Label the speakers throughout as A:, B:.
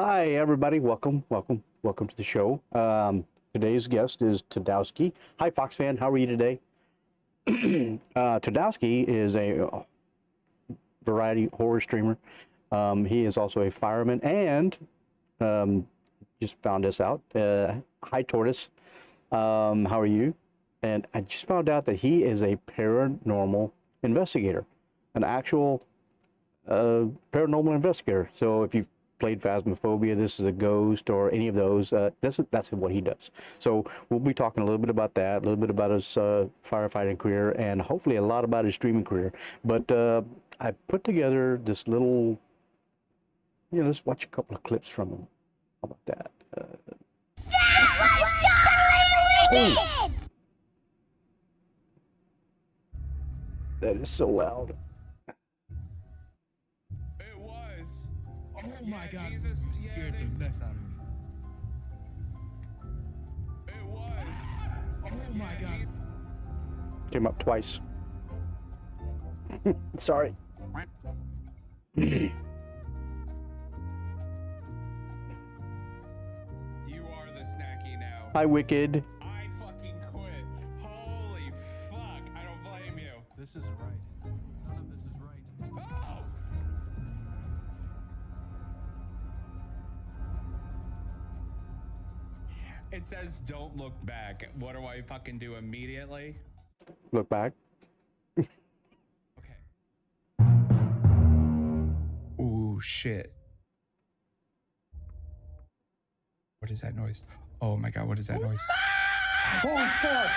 A: Hi, everybody. Welcome to the show. Today's guest is Tdowski. Hi, Fox fan. How are you today? Tdowski is a variety horror streamer. He is also a fireman and um, just found this out. Hi, Tortoise. How are you? And I just found out that he is a paranormal investigator, an actual paranormal investigator. So if you've played Phasmophobia, this is a ghost, or any of those, that's what he does. So we'll be talking a little bit about that, a little bit about his firefighting career, and hopefully a lot about his streaming career. But I put together this little, let's watch a couple of clips from him. How about that?
B: That was totally wicked!
A: That is so loud.
C: It was.
D: Oh my God!
C: Jesus,
D: You scared the mess out of me.
C: It was.
D: Oh my God!
A: Came up twice. Sorry.
C: You are the snacky now.
A: Hi, Wicked.
C: I fucking quit. Holy fuck. I don't blame you.
D: This isn't right. None of this is right.
C: Oh! It says don't look back. What do I fucking do immediately?
A: Look back.
C: Okay. Ooh, shit. What is that noise? Oh my god, what is that noise? Oh fuck!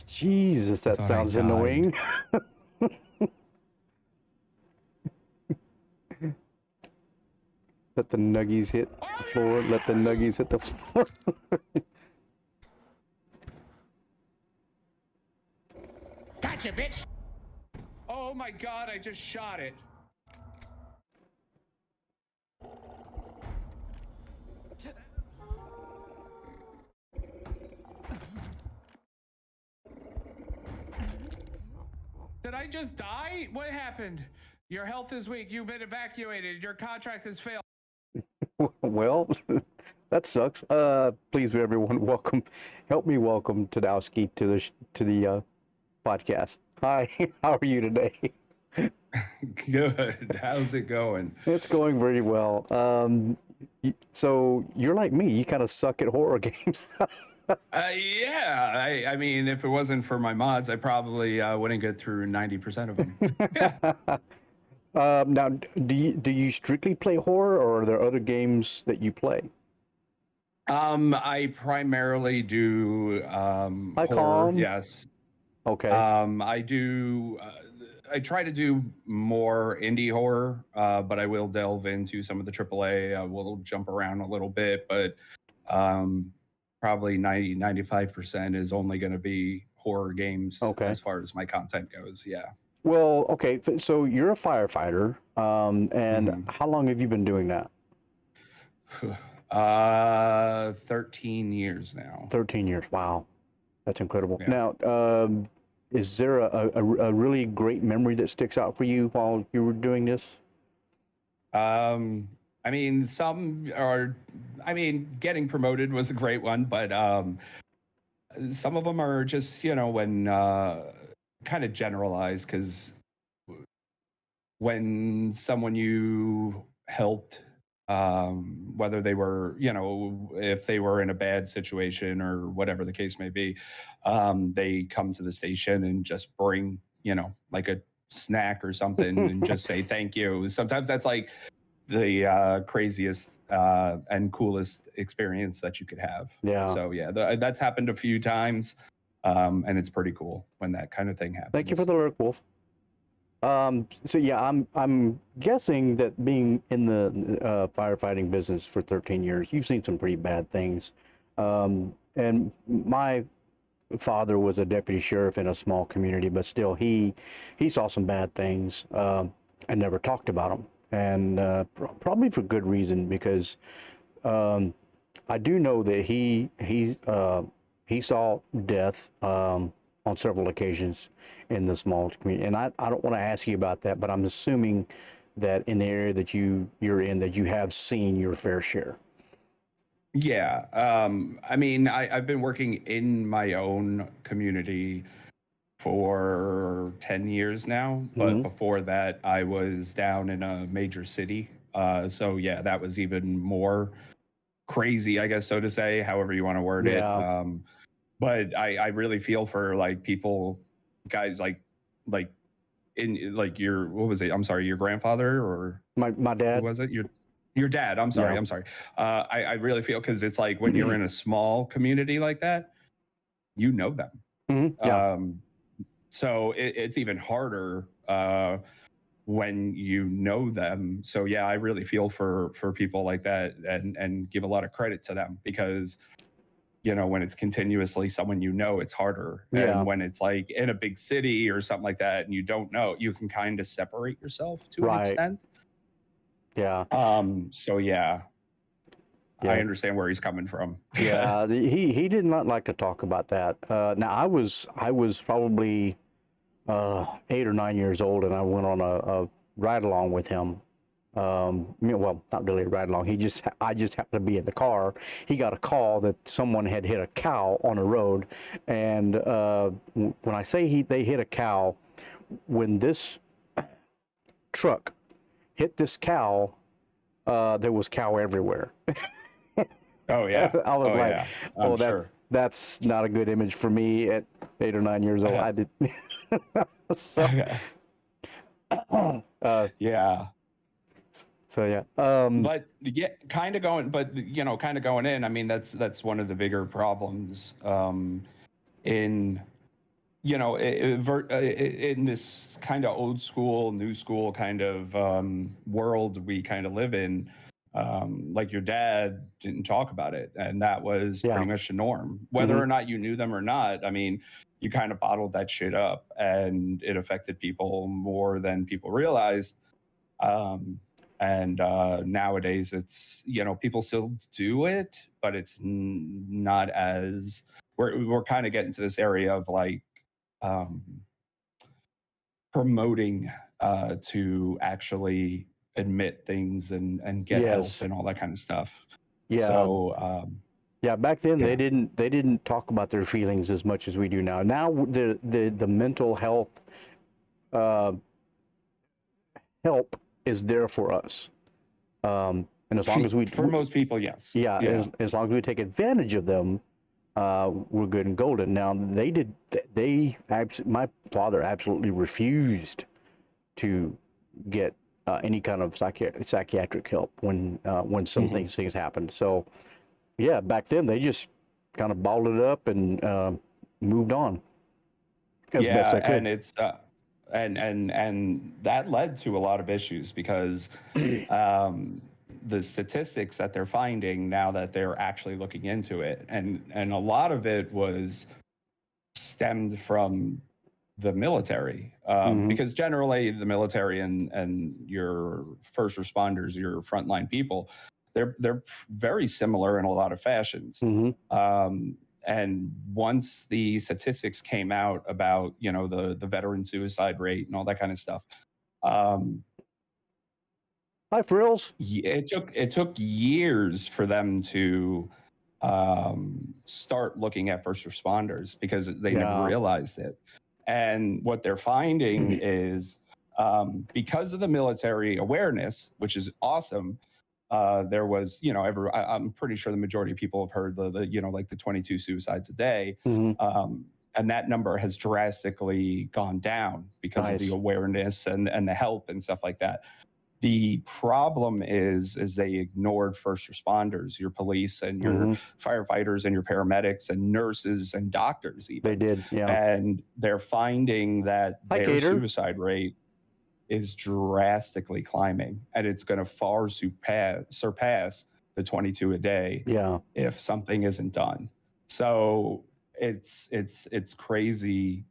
A: Jesus, that
C: thought I
A: sounds
C: died.
A: annoying. Let the nuggies hit the floor. Let the nuggies hit the floor.
B: Gotcha, bitch!
C: Oh my god, I just shot it. Did I just die? What happened? Your health is weak. You've been evacuated. Your contract has failed.
A: Well, that sucks. Please, everyone, help me welcome Tdowski to the podcast. Hi, how are you today?
C: Good. How's it going?
A: It's going very well. So you're like me. You kind of suck at horror games.
C: Yeah. I mean, if it wasn't for my mods, I probably wouldn't get through 90% of them.
A: Now, do you strictly play horror, or are there other games that you play?
C: I primarily do
A: Hi,
C: horror.
A: Calm.
C: Yes.
A: Okay.
C: I do. I try to do more indie horror, but I will delve into some of the AAA. I will jump around a little bit, but probably 95% is only going to be horror games.
A: Okay.
C: As far as my content goes. Yeah.
A: Well, okay. So you're a firefighter, and how long have you been doing that?
C: 13 years now.
A: 13 years. Wow, that's incredible.
C: Yeah.
A: Now, is there a really great memory that sticks out for you while you were doing this?
C: I mean, some are. I mean, getting promoted was a great one, but some of them are just when kind of generalized, because when someone you helped, whether they were, if they were in a bad situation or whatever the case may be, they come to the station and just bring, like a snack or something and just say thank you. Sometimes that's like the craziest and coolest experience that you could have.
A: Yeah.
C: So yeah, that's happened a few times, and it's pretty cool when that kind of thing happens.
A: Thank you for the lurk, Wolf. So yeah, I'm guessing that being in the firefighting business for 13 years, you've seen some pretty bad things. And my father was a deputy sheriff in a small community, but still he saw some bad things and never talked about them. And probably for good reason, because I do know that he saw death on several occasions in the small community, and I don't want to ask you about that, but I'm assuming that in the area that you're in, that you have seen your fair share.
C: Yeah. I mean, I've been working in my own community for 10 years now, but
A: Mhm.
C: before that, I was down in a major city. So yeah, that was even more crazy, I guess, so to say, however you want to word it.
A: Yeah,
C: But I really feel for like people, guys like in like your, what was it? I'm sorry, your grandfather, or
A: my
C: who
A: dad.
C: was it? Your dad. I'm sorry.
A: Yeah.
C: I'm sorry. I really feel, because it's like when you're in a small community like that, you know them.
A: Yeah.
C: So it's even harder when you know them. So yeah, I really feel for people like that, and give a lot of credit to them, because when it's continuously someone it's harder.
A: Yeah.
C: And when it's like in a big city or something like that and you don't know, you can kind of separate yourself to an
A: Right.
C: extent.
A: Yeah.
C: So yeah, I
A: Yeah.
C: understand where he's coming from.
A: Yeah. He did not like to talk about that. Now I was probably 8 or 9 years old, and I went on a ride along with him. Well, not really a ride along. I just happened to be in the car. He got a call that someone had hit a cow on the road, and when I say they hit a cow, when this truck hit this cow, there was cow everywhere.
C: Oh yeah.
A: I was
C: Oh
A: like,
C: yeah.
A: "Oh,
C: I'm sure.
A: that's not a good image for me at 8 or 9 years old." I did. So,
C: Yeah.
A: so yeah.
C: But yeah, kind of going in. I mean, that's one of the bigger problems in in this kind of old school, new school kind of world we kind of live in. Like your dad didn't talk about it, and that was
A: Yeah.
C: pretty much the norm, whether
A: Hmm.
C: or not you knew them or not. I mean, you kind of bottled that shit up, and it affected people more than people realized. Um, and nowadays, it's people still do it, but it's not as we're kind of getting to this area of like um, promoting to actually admit things and get help
A: Yes.
C: and all that kind of stuff.
A: Yeah.
C: So
A: Yeah. Back then,
C: yeah.
A: they didn't talk about their feelings as much as we do now. Now the mental health uh, help is there for us, and as long as
C: For most people, yes.
A: yeah,
C: Yeah.
A: as long as we take advantage of them, we're good and golden. Now my father absolutely refused to get any kind of psychiatric help when some
C: Mhm.
A: things happened. So yeah, back then they just kind of balled it up and moved on as best
C: Yeah,
A: they could.
C: and it's and that led to a lot of issues, because the statistics that they're finding now that they're actually looking into it, and a lot of it was stemmed from the military,
A: Hmm.
C: because generally the military and your first responders, your frontline people, they're very similar in a lot of fashions.
A: Hmm.
C: Um, and once the statistics came out about the veteran suicide rate and all that kind of stuff, um,
A: Hi, Frills.
C: it took years for them to start looking at first responders, because they never
A: Yeah.
C: realized it. And what they're finding is, because of the military awareness, which is awesome. There was, I'm pretty sure the majority of people have heard like the 22 suicides a day.
A: Hmm.
C: And that number has drastically gone down because of the
A: Nice.
C: awareness and the help and stuff like that. The problem is they ignored first responders, your police and your
A: Hmm.
C: firefighters and your paramedics and nurses and doctors
A: They
C: even.
A: did. Yeah.
C: And they're finding that
A: Hi,
C: their
A: Cater.
C: suicide rate is drastically climbing, and it's going to far surpass the 22 a day
A: Yeah.
C: if something isn't done. So it's crazy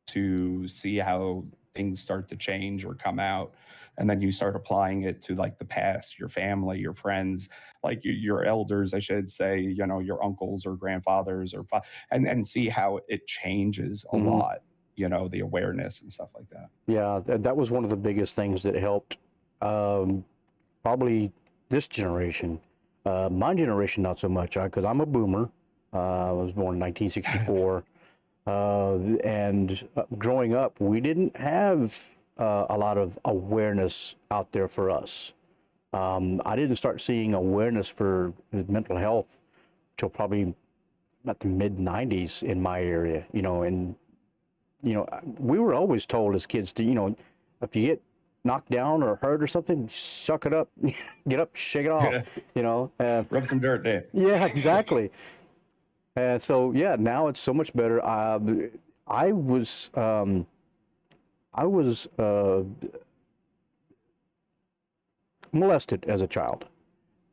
C: to see how things start to change or come out, and then you start applying it to like the past, your family, your friends, like your elders, I should say, your uncles or grandfathers and see how it changes a
A: Mhm.
C: lot, the awareness and stuff like that.
A: Yeah, that was one of the biggest things that helped probably this generation. My generation, not so much, because I'm a boomer. I was born in 1964. And growing up, we didn't have a lot of awareness out there for us. I didn't start seeing awareness for mental health till probably about the mid 90s in my area, and we were always told as kids to, if you get knocked down or hurt or something, suck it up, get up, shake it off,
C: Rub some dirt there.
A: yeah, exactly. And so, yeah, now it's so much better. I was molested as a child,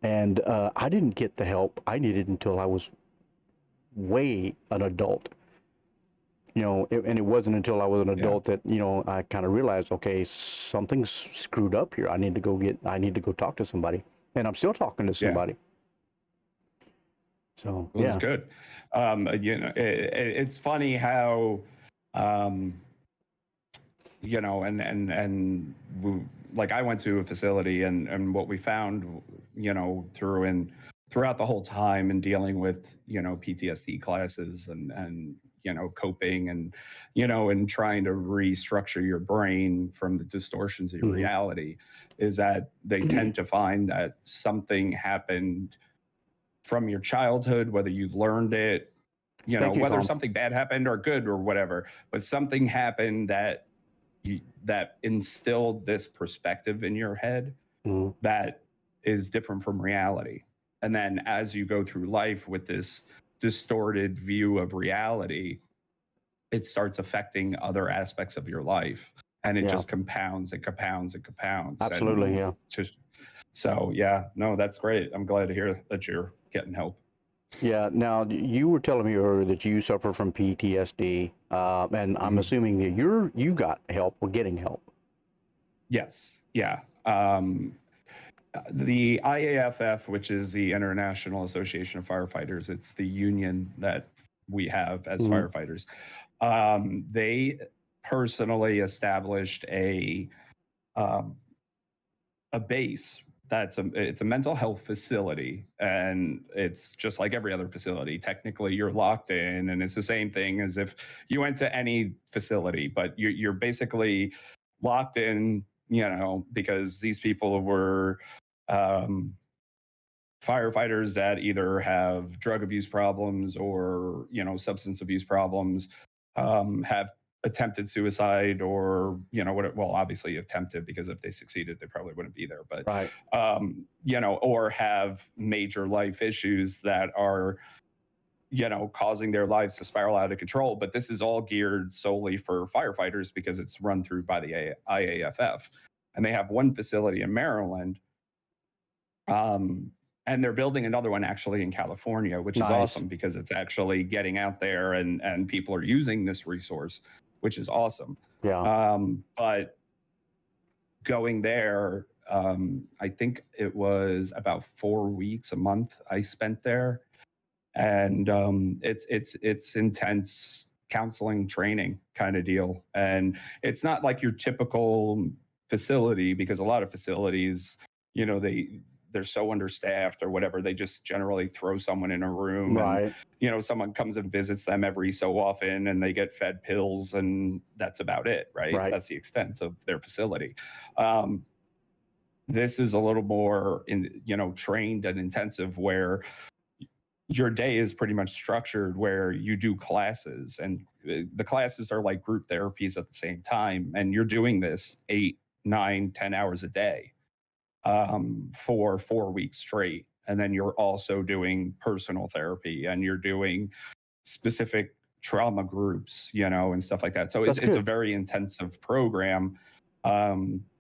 A: and I didn't get the help I needed until I was way an adult. And it wasn't until I was an adult that I kind of realized, okay, something's screwed up here. I need to go talk to somebody, and I'm still talking to somebody. So
C: Well,
A: yeah,
C: it's good. It's funny how, and like I went to a facility, and what we found, throughout the whole time and dealing with, PTSD classes and coping and trying to restructure your brain from the distortions of your
A: Mhm.
C: reality, is that they tend to find that something happened from your childhood, whether you learned it,
A: Thank you,
C: whether
A: Tom.
C: something bad happened or good or whatever, but something happened that instilled this perspective in your head
A: Mhm.
C: that is different from reality. And then as you go through life with this distorted view of reality, it starts affecting other aspects of your life. And it
A: Yeah.
C: just compounds and compounds and compounds.
A: Absolutely,
C: And
A: yeah.
C: so, yeah, no, that's great. I'm glad to hear that you're getting help.
A: Yeah. Now, you were telling me earlier that you suffer from PTSD, and I'm assuming that you got help or getting help.
C: Yes. Yeah. The IAFF, which is the International Association of Firefighters, it's the union that we have as firefighters. They personally established a base it's a mental health facility, and it's just like every other facility. Technically, you're locked in, and it's the same thing as if you went to any facility, but you're basically locked in, because these people were um, firefighters that either have drug abuse problems or substance abuse problems, have attempted suicide, or well, obviously attempted, because if they succeeded they probably wouldn't be there, but
A: Right.
C: or have major life issues that are causing their lives to spiral out of control. But this is all geared solely for firefighters because it's run through by the IAFF, and they have one facility in Maryland, and they're building another one actually in California, which is
A: Nice.
C: awesome because it's actually getting out there, and people are using this resource, which is awesome.
A: Yeah.
C: But going there, I think it was about 4 weeks, a month I spent there, and it's intense counseling training kind of deal, and it's not like your typical facility, because a lot of facilities, they're so understaffed or whatever, they just generally throw someone in a room, and
A: Right.
C: someone comes and visits them every so often, and they get fed pills, and that's about it, right?
A: Right.
C: That's the extent of their facility. This is a little more trained and intensive, where your day is pretty much structured, where you do classes, and the classes are like group therapies at the same time, and you're doing this 8, 9, 10 hours a day, for 4 weeks straight. And then you're also doing personal therapy, and you're doing specific trauma groups, and stuff like that. So
A: That's
C: it's a
A: good.
C: very intensive program,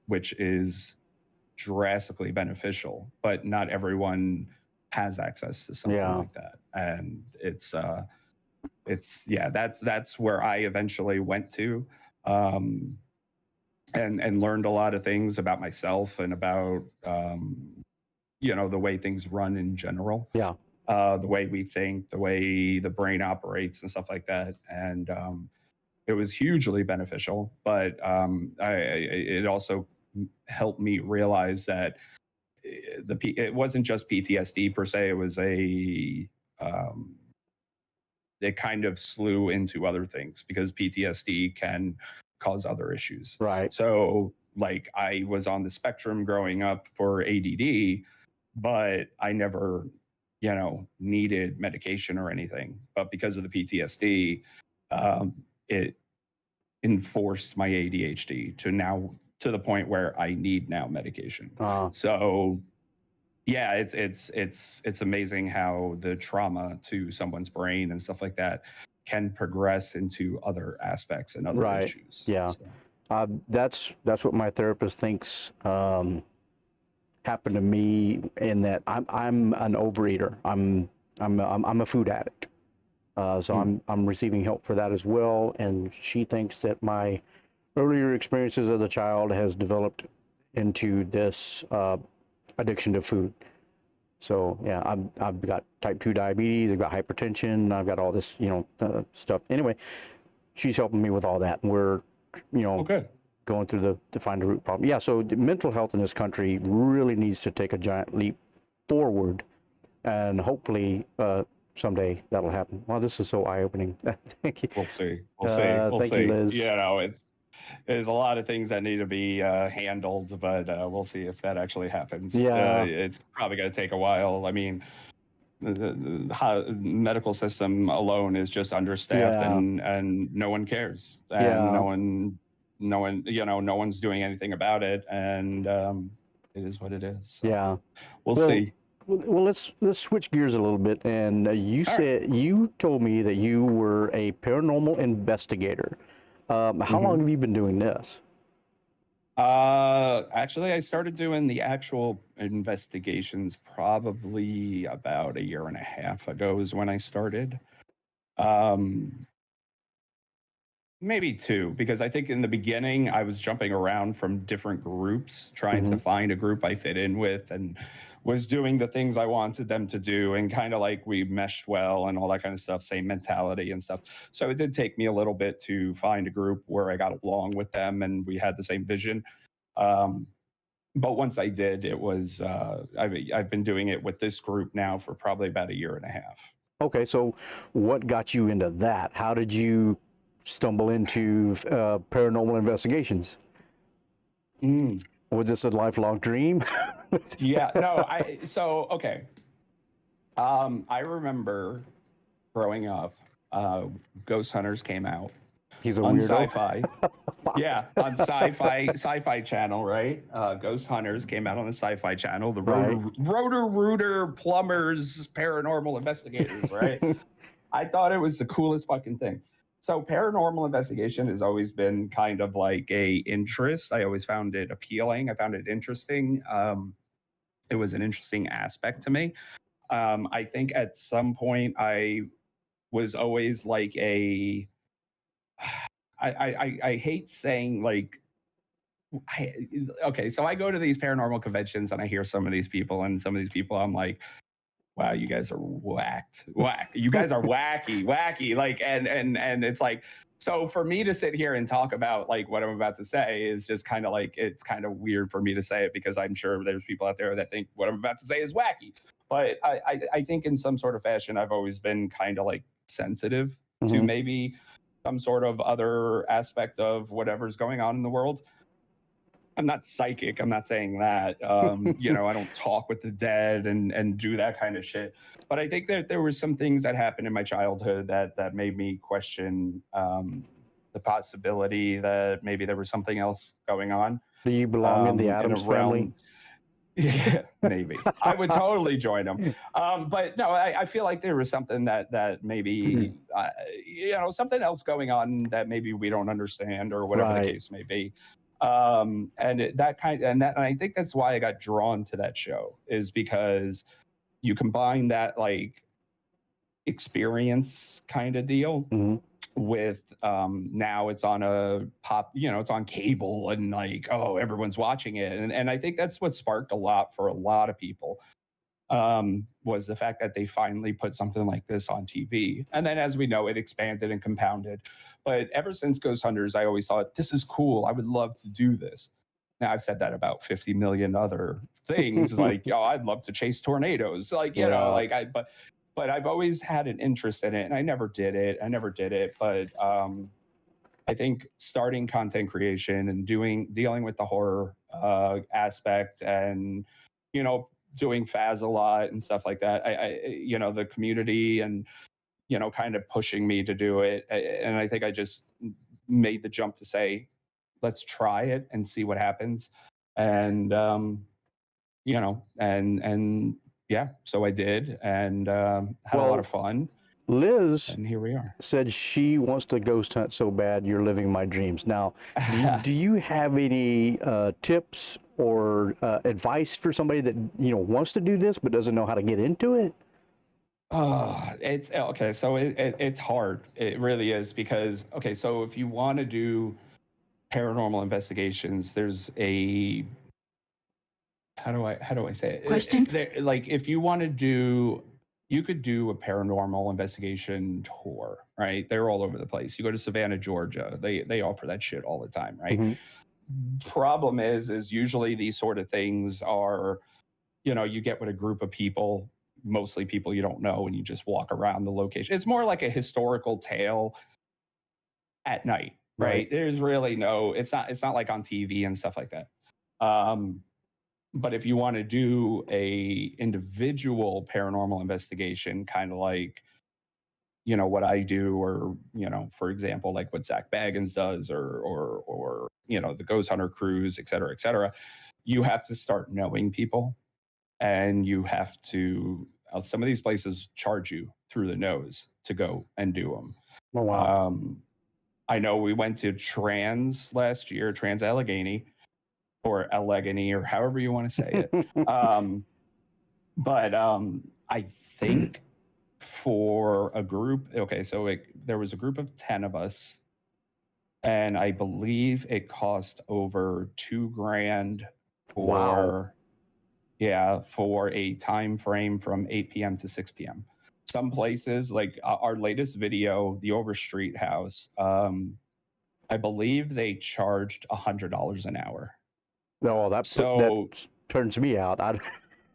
C: which is drastically beneficial, but not everyone has access to something
A: Yeah.
C: like that. And it's yeah, that's where I eventually went to. Um, and learned a lot of things about myself and about the way things run in general,
A: Yeah.
C: the way we think, the way the brain operates, and stuff like that. And it was hugely beneficial. But it also helped me realize that it wasn't just PTSD per se. It was um, it kind of slew into other things because PTSD can cause other issues.
A: Right.
C: So, like, I was on the spectrum growing up for ADD, but I never, needed medication or anything. But because of the PTSD, it enforced my ADHD to the point where I need now medication.
A: Uh,
C: So yeah, it's amazing how the trauma to someone's brain and stuff like that can progress into other aspects and other
A: right.
C: issues.
A: Yeah.
C: So,
A: That's what my therapist thinks happened to me, in that I'm an overeater. I'm a food addict. So I'm receiving help for that as well. And she thinks that my earlier experiences as a child has developed into this addiction to food. So yeah, I've got type 2 diabetes, I've got hypertension, I've got all this stuff. Anyway, she's helping me with all that, and we're
C: okay.
A: going through to find the root problem. Yeah, so the mental health in this country really needs to take a giant leap forward, and hopefully someday that'll happen. Wow, this is so eye-opening. Thank you.
C: We'll see. We'll
A: thank
C: see.
A: you, Liz.
C: There's a lot of things that need to be handled, but we'll see if that actually happens.
A: Yeah.
C: It's probably going to take a while. I mean, the medical system alone is just understaffed,
A: Yeah.
C: and no one cares, and
A: Yeah.
C: no one's doing anything about it, and it is what it is. So
A: Yeah.
C: we'll
A: Well,
C: see.
A: Well, let's switch gears a little bit. And you told me that you were a paranormal investigator. How long have you been doing this?
C: Actually, I started doing the actual investigations probably about a year and a half ago is when I started. Um, Maybe two, because I think in the beginning I was jumping around from different groups, trying to find a group I fit in with, and was doing the things I wanted them to do, and kind of like we meshed well and all that kind of stuff, same mentality and stuff. So it did take me a little bit to find a group where I got along with them and we had the same vision. Um, but once I did, it was I've been doing it with this group now for probably about a year and a half.
A: Okay, so what got you into that? How did you stumble into paranormal investigations? Was this a lifelong dream?
C: Yeah, no, okay. I remember growing up, Ghost Hunters came out
A: He's a
C: on
A: weirdo.
C: Sci-Fi. Yeah, on Sci-Fi Channel, right? Ghost Hunters came out on the Sci-Fi Channel. The Rotor-Rooter Plumbers Paranormal Investigators, right? I thought it was the coolest fucking thing. So paranormal investigation has always been kind of like a interest. I always found it appealing. I found it interesting. It was an interesting aspect to me. I think at some point I was always like I hate saying like okay, so I go to these paranormal conventions and I hear some of these people, and some of these people I'm like, wow, you guys are whacked. You guys are wacky. Like, and it's like, so for me to sit here and talk about like what I'm about to say is just kind of like, it's kind of weird for me to say it, because I'm sure there's people out there that think what I'm about to say is wacky. But I think in some sort of fashion, I've always been kind of like sensitive to maybe some sort of other aspect of whatever's going on in the world. I'm not psychic. I'm not saying that. I don't talk with the dead and do that kind of shit. But I think that there were some things that happened in my childhood that made me question the possibility that maybe there was something else going on.
A: Do you belong in the Addams family?
C: Yeah, maybe. I would totally join them. But no, I feel like there was something that maybe, something else going on that maybe we don't understand, or whatever the case may be. And I think that's why I got drawn to that show, is because you combine that like experience kind of deal.
A: Hmm.
C: With now it's on a pop, it's on cable, and like, oh, everyone's watching it, and I think that's what sparked a lot for a lot of people, was the fact that they finally put something like this on TV. And then, as we know, it expanded and compounded. But ever since Ghost Hunters, I always thought, this is cool. I would love to do this. Now, I've said that about 50 million other things, like, oh, I'd love to chase tornadoes. Like,
A: Yeah.
C: like but I've always had an interest in it, and I never did it. But I think starting content creation and dealing with the horror aspect, and doing Faz a lot and stuff like that. The community, and kind of pushing me to do it, and I think I just made the jump to say, let's try it and see what happens, and and yeah, so I did, and had a lot
A: Well,
C: of fun,
A: Liz
C: and here we are.
A: said she wants to ghost hunt so bad. You're living my dreams. Now, do you have any tips or advice for somebody that wants to do this but doesn't know how to get into it?
C: It's okay. So it's hard. It really is, because okay. So if you want to do paranormal investigations, there's a how do I say it?
B: Question?
C: Like, if you want to do, you could do a paranormal investigation tour, right? They're all over the place. You go to Savannah, Georgia. They offer that shit all the time, right?
A: Mhm.
C: Problem is usually these sort of things are, you get with a group of people, mostly people you don't know, and you just walk around the location. It's more like a historical tale at night, right?
A: Right.
C: There's really no, it's not like on TV and stuff like that. But if you want to do a individual paranormal investigation, kind of like, what I do, or, for example, like what Zach Baggins does, or the Ghost Hunter cruise, et cetera, you have to start knowing people, and you have to, some of these places charge you through the nose to go and do them.
A: Oh, wow.
C: I know we went to last year, Trans Allegheny, or Allegheny, or however you want to say it. But I think for a group, okay, so there was a group of 10 of us, and I believe it cost over $2,000 for,
A: Wow.
C: yeah, for a time frame from 8 p.m. to 6 p.m. Some places, like our latest video, the Overstreet House, I believe they charged $100 an hour.
A: No,
C: So
A: that turns me out.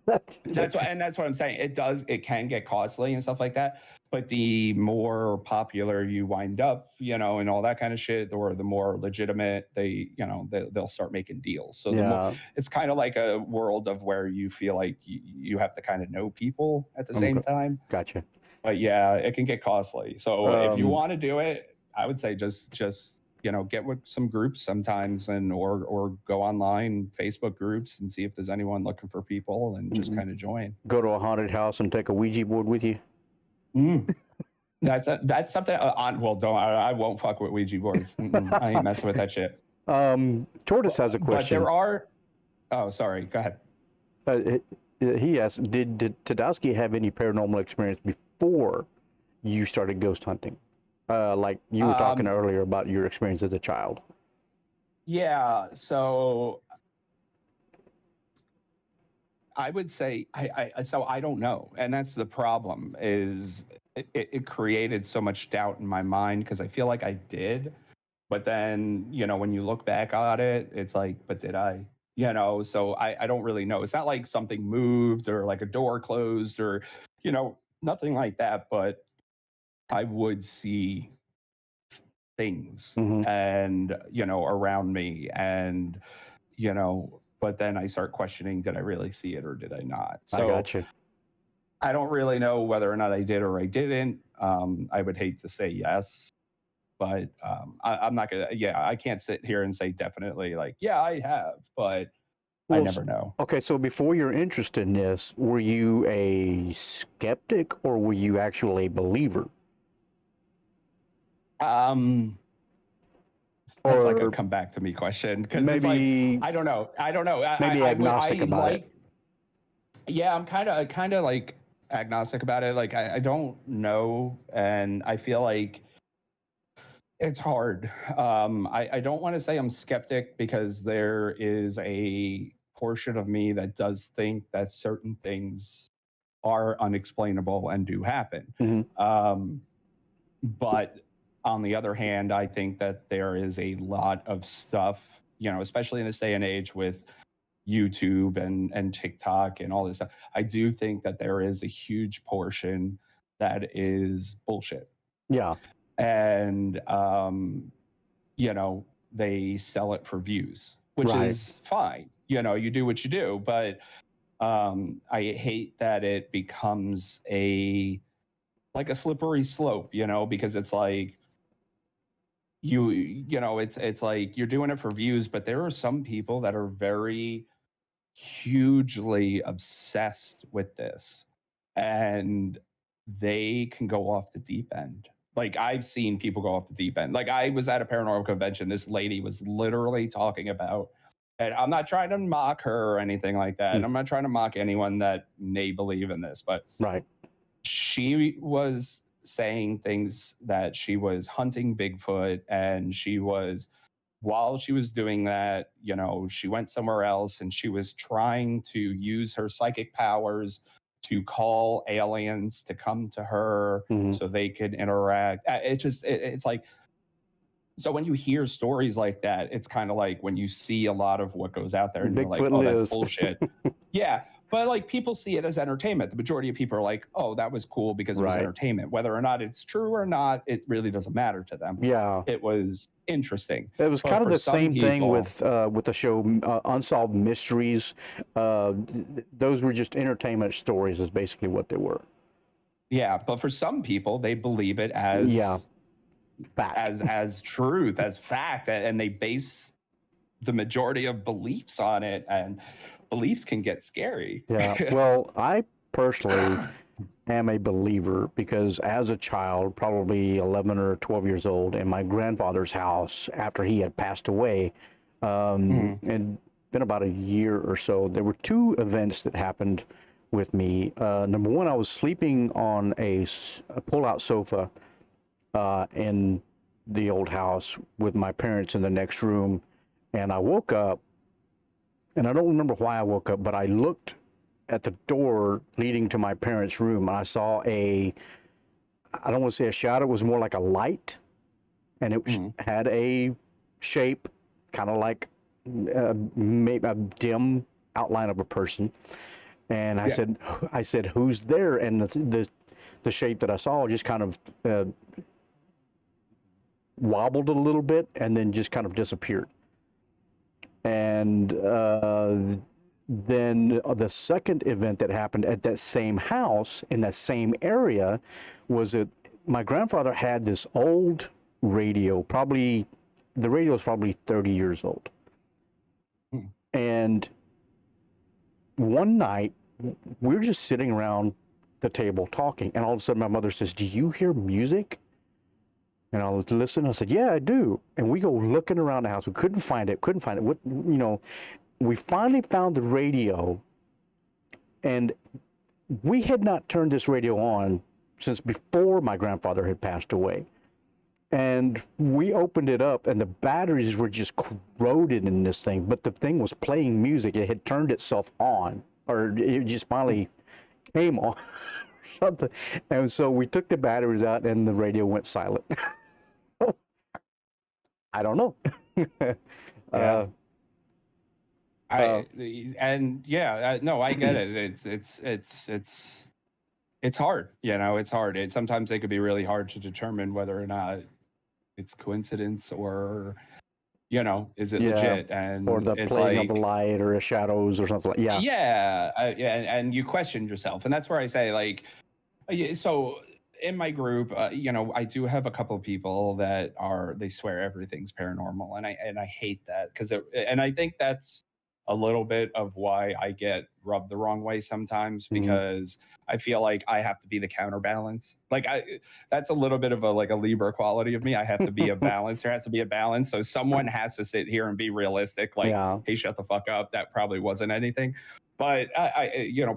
C: that's what I'm saying. It can get costly and stuff like that. But the more popular you wind up, and all that kind of shit, or the more legitimate they'll start making deals. So
A: Yeah.
C: it's kind of like a world of where you feel like you have to kind of know people at the same time.
A: Gotcha.
C: But yeah, it can get costly. So if you
A: Um,
C: want to do it, I would say just get with some groups sometimes, and or go online, Facebook groups, and see if there's anyone looking for people, and just kind of join.
A: Go to a haunted house and take a Ouija board with you.
C: That's something. I won't fuck with Ouija boards. I ain't messing with that shit.
A: Tortoise has a question.
C: But there are. Oh, sorry. Go ahead.
A: He asked, did Tdowski have any paranormal experience before you started ghost hunting? Like you were talking earlier about your experience as a child.
C: Yeah. So I would say I don't know, and that's the problem. Is it created so much doubt in my mind, because I feel like I did, but then when you look back at it, it's like, but did I? So I don't really know. It's not like something moved, or like a door closed, or nothing like that. But I would see things,
A: Mhm.
C: and around me, and but then I start questioning, did I really see it, or did I not?
A: I
C: So
A: got you.
C: I don't really know whether or not I did or I didn't. I would hate to say yes, but I'm not gonna. Yeah, I can't sit here and say definitely, like, yeah, I have, but I
A: Well,
C: never know.
A: Okay, so before your interest in this, were you a skeptic or were you actually a believer?
C: That's like a
A: Or
C: come back to me question, because it's
A: maybe
C: like, I don't know.
A: maybe agnostic about it.
C: Yeah, I'm kind of like, agnostic about it. Like I don't know, and I feel like it's hard. I don't want to say I'm skeptic because there is a portion of me that does think that certain things are unexplainable and do happen.
A: Hmm.
C: But on the other hand, I think that there is a lot of stuff, especially in this day and age with YouTube and TikTok and all this stuff. I do think that there is a huge portion that is bullshit.
A: Yeah.
C: And they sell it for views, which
A: Right.
C: is fine. You do what you do, but I hate that it becomes like a slippery slope, because it's like it's like you're doing it for views, but there are some people that are very hugely obsessed with this, and they can go off the deep end. Like I've seen people go off the deep end. Like I was at a paranormal convention. This lady was literally talking about, and I'm not trying to mock her or anything like that.
A: Mm.
C: I'm not trying to mock anyone that may believe in this, but
A: Right.
C: she was saying things that she was hunting Bigfoot, and while she was doing that, she went somewhere else and she was trying to use her psychic powers to call aliens to come to her
A: Hmm.
C: so they could interact. It's like, so when you hear stories like that, it's kind of like when you see a lot of what goes out there and you're like,
A: Bigfoot
C: oh,
A: lives.
C: that's bullshit. Yeah. But like people see it as entertainment. The majority of people are like, oh, that was cool because it was
A: Right.
C: entertainment. Whether or not it's true or not, it really doesn't matter to them.
A: Yeah.
C: It was interesting.
A: It was
C: But
A: kind of
C: for
A: the
C: some
A: same thing
C: people-
A: with the show Unsolved Mysteries. Those were just entertainment stories, is basically what they were.
C: Yeah, but for some people, they believe it as
A: Yeah. Fact.
C: as truth, as fact, and they base the majority of beliefs on it, and beliefs can get scary.
A: Yeah. Well, I personally am a believer because as a child, probably 11 or 12 years old, in my grandfather's house after he had passed away, and been about a year or so, there were two events that happened with me. Number one, I was sleeping on a pull-out sofa in the old house with my parents in the next room, and I woke up, and I don't remember why I woke up, but I looked at the door leading to my parents' room, and I saw I don't want to say a shadow, it was more like a light, and it had a shape, kind of like maybe a dim outline of a person. And I said, who's there? And the shape that I saw just kind of wobbled a little bit and then just kind of disappeared. And then the second event that happened at that same house in that same area was that my grandfather had this old radio, the radio was probably 30 years old. And one night, we're just sitting around the table talking, and all of a sudden my mother says, "Do you hear music?" And I was listening. I said, "Yeah, I do." And we go looking around the house. We couldn't find it. What, we finally found the radio, and we had not turned this radio on since before my grandfather had passed away. And we opened it up, and the batteries were just corroded in this thing, but the thing was playing music. It had turned itself on, or it just finally came on. Something. And so we took the batteries out, and the radio went silent. I don't know.
C: Yeah. No, I get it. It's hard. It's hard. Sometimes it could be really hard to determine whether or not it's coincidence or, is it legit? And
A: or the
C: it's
A: playing of
C: like,
A: the light or the shadows or something like that.
C: yeah, and you question yourself, and that's where I say, like, so in my group, I do have a couple of people that they swear everything's paranormal, and I hate that, and I think that's a little bit of why I get rubbed the wrong way sometimes,
A: Mhm.
C: because I feel like I have to be the counterbalance. Like that's a little bit of a like a Libra quality of me. I have to be a balance. There has to be a balance. So someone has to sit here and be realistic. Like,
A: Yeah.
C: hey, shut the fuck up. That probably wasn't anything. But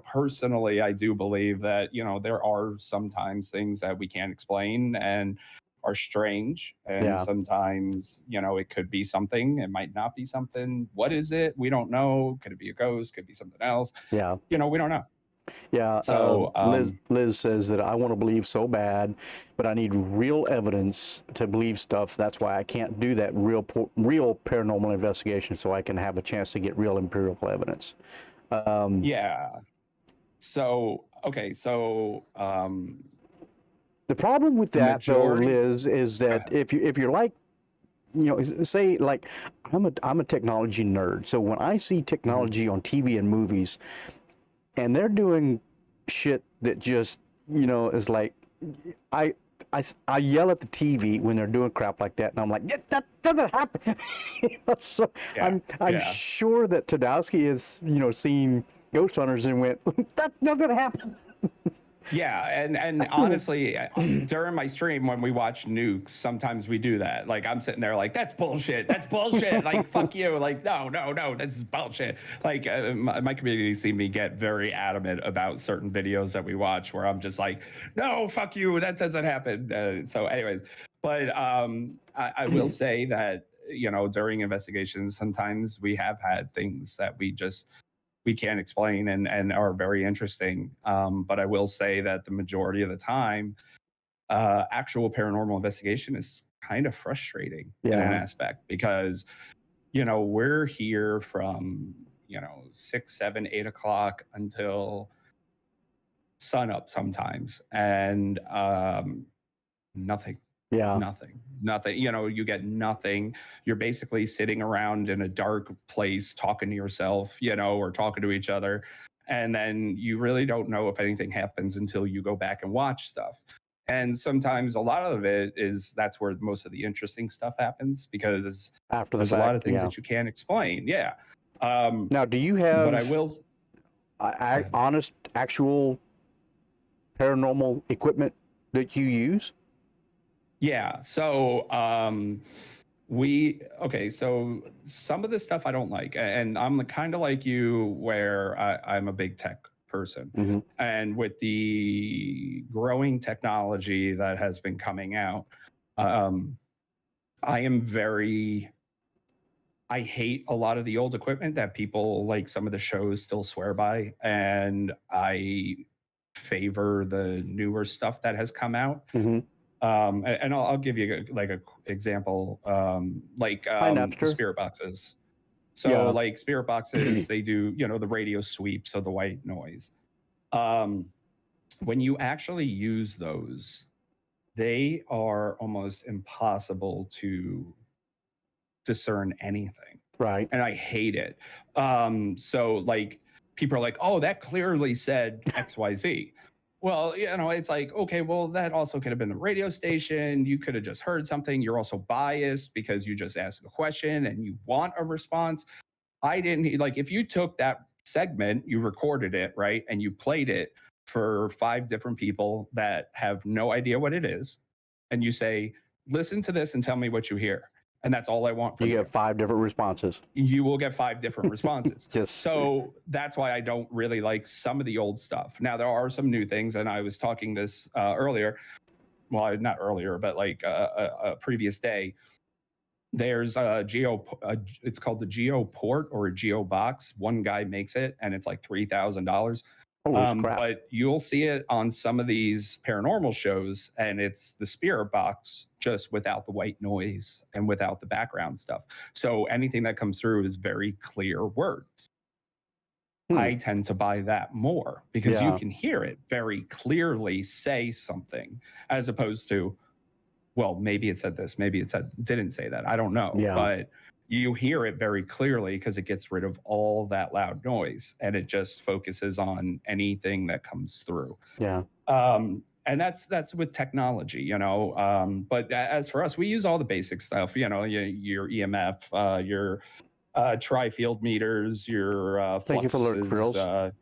C: personally, I do believe that there are sometimes things that we can't explain and are strange, and
A: Yeah.
C: sometimes it could be something, it might not be something. What is it? We don't know. Could it be a ghost? Could it be something else?
A: Yeah.
C: We don't know.
A: Yeah.
C: So
A: Liz says that I want to believe so bad, but I need real evidence to believe stuff. That's why I can't do that real paranormal investigation, so I can have a chance to get real empirical evidence.
C: yeah. So okay, so
A: The problem with
C: the
A: that, though,
C: majority.
A: Liz, is
C: Go
A: that
C: ahead.
A: if you're like, say like I'm a technology nerd, so when I see
C: Mhm.
A: technology on TV and movies, and they're doing shit that just is like, I I yell at the TV when they're doing crap like that, and I'm like, yeah, that doesn't happen. So
C: Yeah,
A: I'm
C: yeah.
A: sure that Tdowski has seen Ghost Hunters and went, that doesn't happen.
C: Yeah, and honestly, during my stream when we watch nukes, sometimes we do that. Like I'm sitting there like, that's bullshit. That's bullshit. Like fuck you. Like no, this is bullshit. Like my community see me get very adamant about certain videos that we watch, where I'm just like, no, fuck you. That doesn't happen. So, anyways, but I will say that during investigations, sometimes we have had things that we can't explain and are very interesting. But I will say that the majority of the time, actual paranormal investigation is kind of frustrating in an
A: Yeah.
C: aspect, because we're here from 6, 7, 8 o'clock until sun up sometimes, and nothing.
A: Yeah.
C: Nothing. You get nothing. You're basically sitting around in a dark place talking to yourself, or talking to each other. And then you really don't know if anything happens until you go back and watch stuff. And sometimes a lot of it is that's where most of the interesting stuff happens, because
A: After the
C: there's a lot
A: fact,
C: of things
A: yeah.
C: that you can't explain. Yeah.
A: Now, do you
C: But I
A: have
C: will.
A: honest, actual paranormal equipment that you use?
C: Yeah. So so some of the stuff I don't like, and I'm kind of like you, where I'm a big tech person.
A: Mm-hmm.
C: And with the growing technology that has been coming out, um, I am very, I hate a lot of the old equipment that people like some of the shows still swear by. And I favor the newer stuff that has come out.
A: Mm-hmm.
C: And I'll give you like a example, like
A: Hi,
C: the
A: Napster.
C: spirit boxes. So
A: Yeah.
C: like spirit boxes, they do the radio sweep, so the white noise. Um, when you actually use those, they are almost impossible to discern anything,
A: Right.
C: and I hate it. So like people are like, "Oh, that clearly said XYZ." Well, it's like, okay, well, that also could have been the radio station. You could have just heard something. You're also biased because you just asked a question and you want a response. I didn't like if you took that segment, you recorded it, right? And you played it for 5 different people that have no idea what it is. And you say, listen to this and tell me what you hear. And that's all I want
A: You
C: from you.
A: get 5 different responses.
C: You will get 5 different responses.
A: Just
C: So that's why I don't really like some of the old stuff. Now, there are some new things. And I was talking this earlier. Well, not earlier, but like a previous day. There's it's called the Geo Port or a Geo Box. One guy makes it, and it's like $3,000.
A: holy crap.
C: But you'll see it on some of these paranormal shows, and it's the spirit box just without the white noise and without the background stuff. So anything that comes through is very clear words. I tend to buy that more because you
A: Yeah.
C: can hear it very clearly say something, as opposed to, well, maybe it said this, maybe it didn't say that. I don't know.
A: Yeah.
C: But you hear it very clearly because it gets rid of all that loud noise and it just focuses on anything that comes through.
A: Yeah.
C: And that's with technology. But as for us, we use all the basic stuff, your EMF, your tri-field meters, your
A: Thank you for learning
C: fluxes,
A: drills.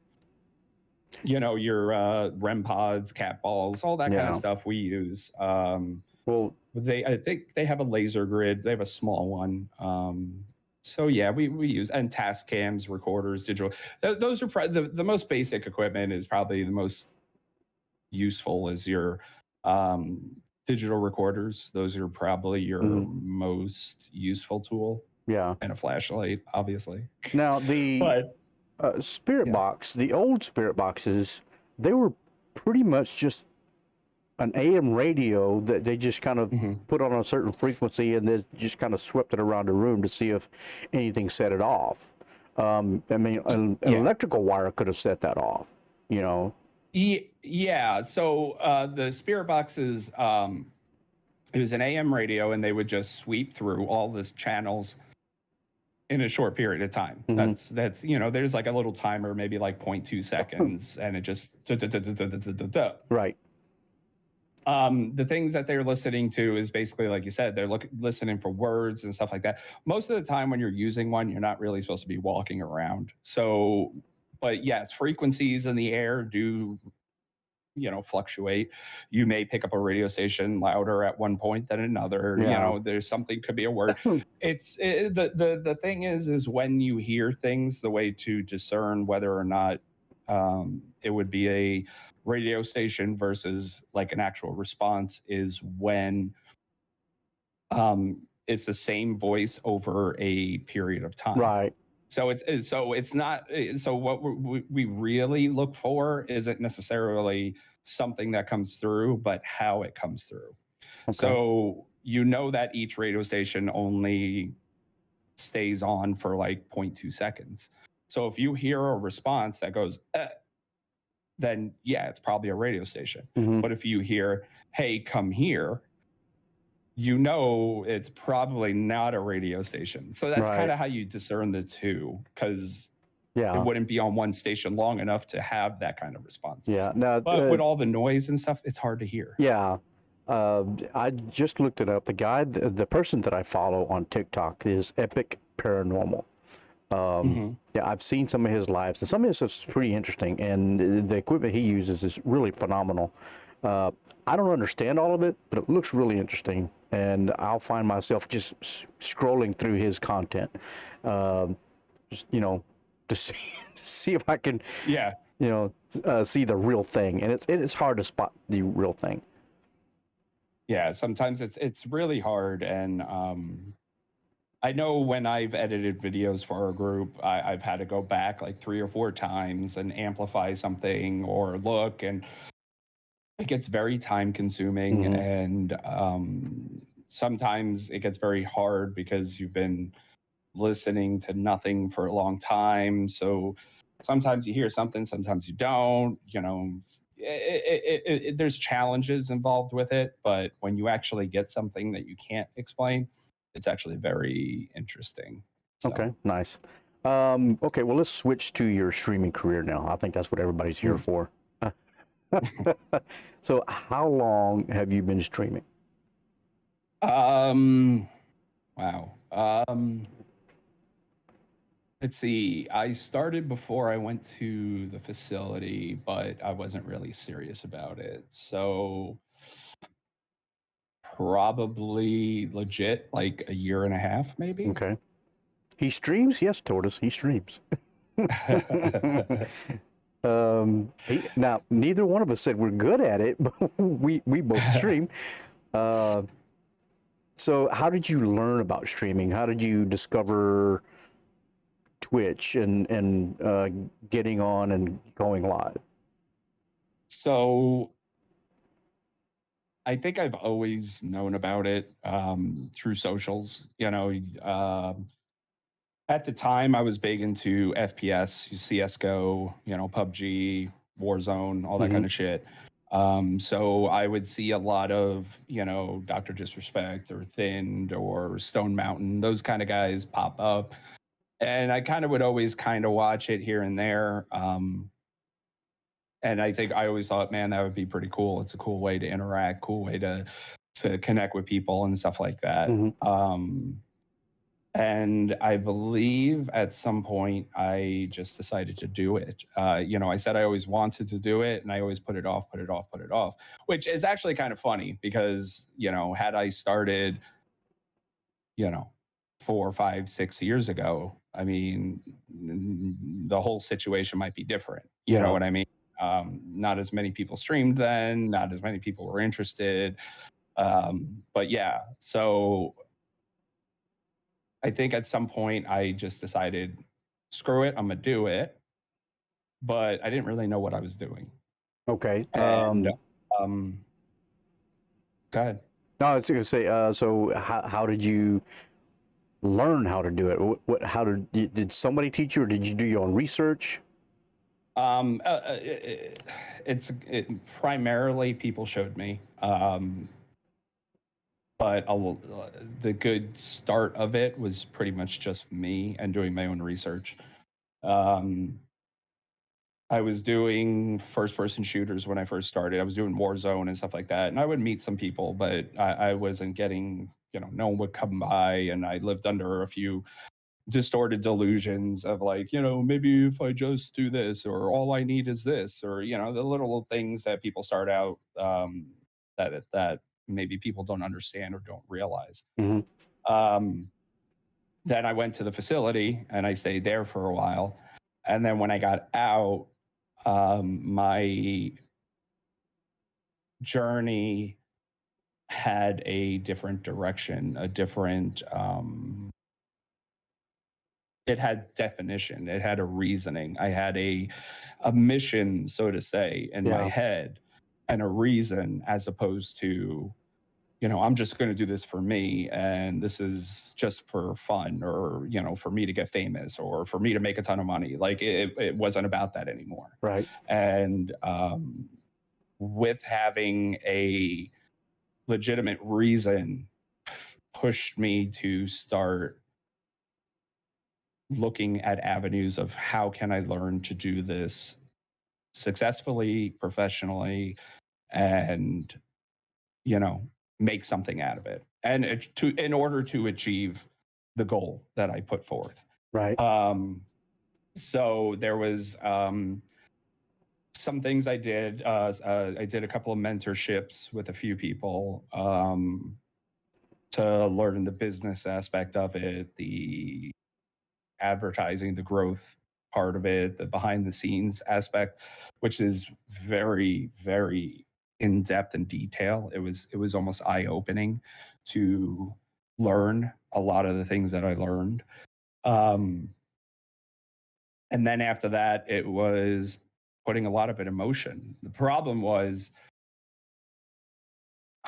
C: your REM pods, cat balls, all that kind of
A: Yeah.
C: stuff we use.
A: Well,
C: I think they have a laser grid. They have a small one. So yeah, we use, and task cams, recorders, digital. Those are the most basic equipment. Is probably the most useful is your digital recorders. Those are probably your most useful tool,
A: yeah.
C: and a flashlight, obviously.
A: Now the
C: But
A: spirit
C: yeah.
A: box, the old spirit boxes, they were pretty much just an AM radio that they just kind of put on a certain frequency and then just kind of swept it around the room to see if anything set it off. I mean, an
C: Yeah.
A: electrical wire could have set that off, you know.
C: Yeah. So the spirit boxes, it was an AM radio, and they would just sweep through all these channels in a short period of time. That's there's like a little timer, maybe like 0.2 seconds, and it just
A: Right.
C: the things that they're listening to is basically, like you said, they're listening for words and stuff like that. Most of the time when you're using one, you're not really supposed to be walking around. So, but yes, frequencies in the air do fluctuate. You may pick up a radio station louder at one point than another.
A: Yeah.
C: There's something, could be a word. The thing is when you hear things, the way to discern whether or not it would be a radio station versus like an actual response is when it's the same voice over a period of time.
A: Right.
C: So it's not, so what we really look for isn't necessarily something that comes through, but how it comes through.
A: Okay.
C: So that each radio station only stays on for like 0.2 seconds. So if you hear a response that goes, then yeah, it's probably a radio station. But if you hear, hey, come here, it's probably not a radio station. So that's
A: Right.
C: kind of how you discern the two, because
A: Yeah.
C: it wouldn't be on one station long enough to have that kind of response.
A: Yeah. Now,
C: But with all the noise and stuff, it's hard to hear.
A: yeah. I just looked it up. The guy, the person that I follow on TikTok is Epic Paranormal. Yeah, I've seen some of his lives, and some of his stuff is pretty interesting, and the equipment he uses is really phenomenal. I don't understand all of it, but it looks really interesting, and I'll find myself just scrolling through his content, just, to see if I can,
C: Yeah.
A: see the real thing, and it's hard to spot the real thing.
C: Yeah, sometimes it's really hard, and I know when I've edited videos for our group, I've had to go back like 3 or 4 times and amplify something or look, and it gets very time consuming. And sometimes it gets very hard because you've been listening to nothing for a long time. So sometimes you hear something, sometimes you don't. There's challenges involved with it, but when you actually get something that you can't explain, it's actually very interesting. So.
A: Okay, nice. Okay, well, let's switch to your streaming career now. I think that's what everybody's here for. So, how long have you been streaming?
C: Wow. Let's see. I started before I went to the facility, but I wasn't really serious about it. So probably legit like a year and a half, maybe.
A: Okay. He streams? Yes, Tortoise, he streams. Now, neither one of us said we're good at it, but we both stream. So how did you learn about streaming? How did you discover Twitch and getting on and going live?
C: So I think I've always known about it through socials. At the time, I was big into FPS, CSGO, PUBG, Warzone, all that kind of shit. So I would see a lot of, Dr. Disrespect or Thinned or Stone Mountain, those kind of guys pop up. And I kind of would always kind of watch it here and there. And I think I always thought, man, that would be pretty cool. It's a cool way to interact, cool way to connect with people and stuff like that. And I believe at some point I just decided to do it. I said I always wanted to do it and I always put it off, put it off, put it off, which is actually kind of funny because, had I started, you know, 4, 5, 6 years ago, I mean, the whole situation might be different. You know
A: Yeah.
C: what I mean? Not as many people streamed then, not as many people were interested. But yeah, so I think at some point I just decided, screw it, I'm gonna do it. But I didn't really know what I was doing.
A: Okay.
C: And um, go ahead.
A: No, I was going to say, so how did you learn how to do it? How did somebody teach you, or did you do your own research?
C: Um, uh, uh, it, primarily people showed me, but the good start of it was pretty much just me and doing my own research. Um, I was doing first person shooters when I first started. I was doing Warzone and stuff like that. And I would meet some people, but I wasn't getting, no one would come by. And I lived under a few distorted delusions of like, maybe if I just do this, or all I need is this, or, the little things that people start out that maybe people don't understand or don't realize.
A: Hmm.
C: Um, then I went to the facility and I stayed there for a while. And then when I got out, my journey had a different direction, a different, it had definition, it had a reasoning. I had a mission, so to say, in my
A: Yeah.
C: head, and a reason, as opposed to, I'm just going to do this for me, and this is just for fun, or, for me to get famous, or for me to make a ton of money. Like it wasn't about that anymore.
A: Right.
C: And with having a legitimate reason pushed me to start looking at avenues of how can I learn to do this successfully, professionally, and you know make something out of it, and in order to achieve the goal that I put forth.
A: Right.
C: So there was some things I did. I did a couple of mentorships with a few people to learn the business aspect of it, the advertising, the growth part of it, the behind the scenes aspect, which is very, very in depth and detail. It was almost eye opening to learn a lot of the things that I learned. Um, and then after that, it was putting a lot of it in motion. The problem was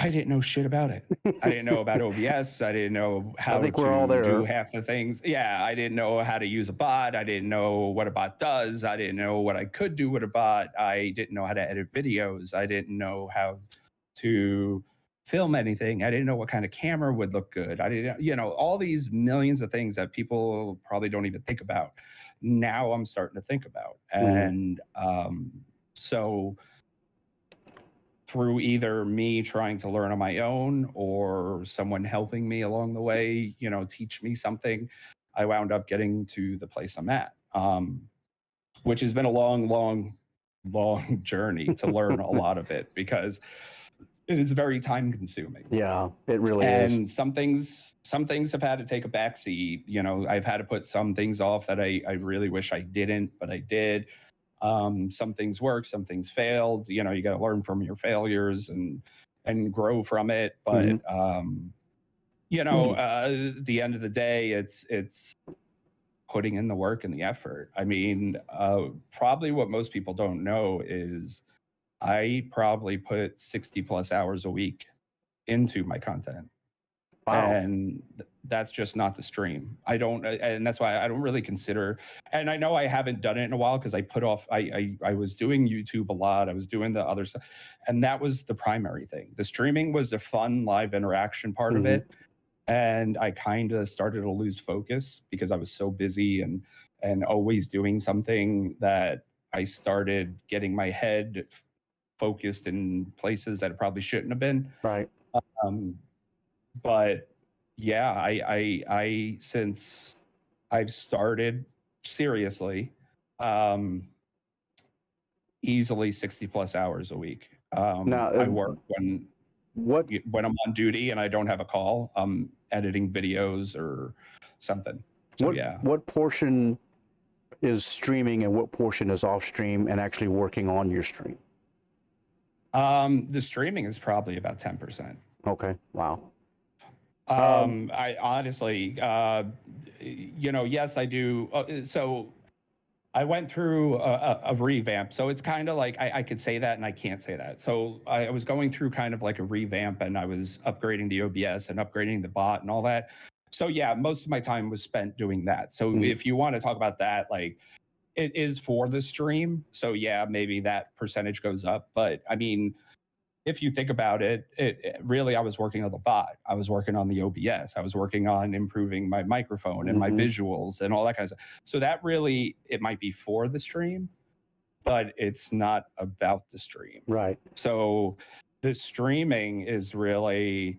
C: I didn't know shit about it. I didn't know about OBS. I didn't know
A: I
C: how
A: think we're all
C: to do
A: there.
C: half the things. Yeah, I didn't know how to use a bot. I didn't know what a bot does. I didn't know what I could do with a bot. I didn't know how to edit videos. I didn't know how to film anything. I didn't know what kind of camera would look good. I didn't, all these millions of things that people probably don't even think about. Now I'm starting to think about.
A: Mhm.
C: And so through either me trying to learn on my own or someone helping me along the way, teach me something, I wound up getting to the place I'm at, which has been a long, long, long journey to learn a lot of it because it is very time consuming.
A: Yeah, it really is.
C: And some things have had to take a backseat. I've had to put some things off that I really wish I didn't, but I did. Some things worked, some things failed. You got to learn from your failures and grow from it. But at the end of the day, it's putting in the work and the effort. I mean, probably what most people don't know is I probably put 60 plus hours a week into my content.
A: Wow.
C: And that's just not the stream. I don't, and that's why I don't really consider. And I know I haven't done it in a while because I put off. I was doing YouTube a lot. I was doing the other stuff, and that was the primary thing. The streaming was the fun live interaction part of
A: Mhm.
C: it, and I kind of started to lose focus because I was so busy and always doing something that I started getting my head focused in places that it probably shouldn't have been.
A: Right.
C: Um, but Yeah, I since I've started seriously, um, easily 60 plus hours a week.
A: Now,
C: I work
A: what
C: when I'm on duty and I don't have a call, I'm editing videos or something. So yeah.
A: what portion is streaming and what portion is off stream and actually working on your stream?
C: The streaming is probably about 10%.
A: Okay, wow.
C: I honestly, yes, I do. So I went through a revamp. So it's kind of like I could say that and I can't say that. So I was going through kind of like a revamp and I was upgrading the OBS and upgrading the bot and all that. So yeah, most of my time was spent doing that. So if you want to talk about that, like it is for the stream. So yeah, maybe that percentage goes up. But I mean, if you think about it, really, I was working on the bot. I was working on the OBS. I was working on improving my microphone and my visuals and all that kind of stuff. So that really, it might be for the stream, but it's not about the stream.
A: Right.
C: So the streaming is really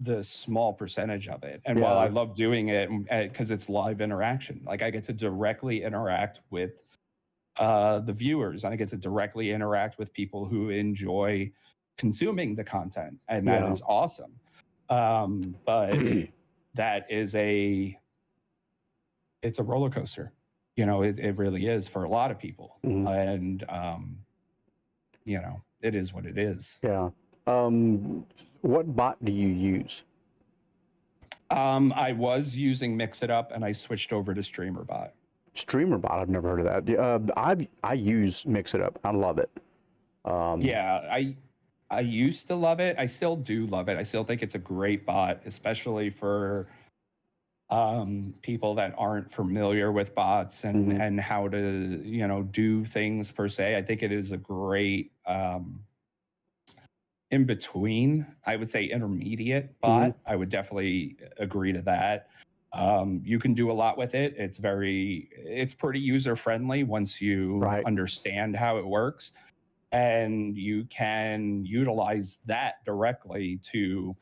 C: the small percentage of it. And while I love doing it because it's live interaction, like I get to directly interact with the viewers, and I get to directly interact with people who enjoy consuming the content, and that is awesome. But that is it's a roller coaster. It really is for a lot of people, and it is what it is.
A: Yeah. What bot do you use?
C: I was using Mix It Up, and I switched over to StreamerBot.
A: StreamerBot, I've never heard of that. I use Mix It Up. I love it.
C: Yeah, I used to love it. I still do love it. I still think it's a great bot, especially for people that aren't familiar with bots and how to do things per se. I think it is a great in between, I would say intermediate bot. I would definitely agree to that. You can do a lot with it. It's pretty user friendly once you understand how it works, and you can utilize that directly to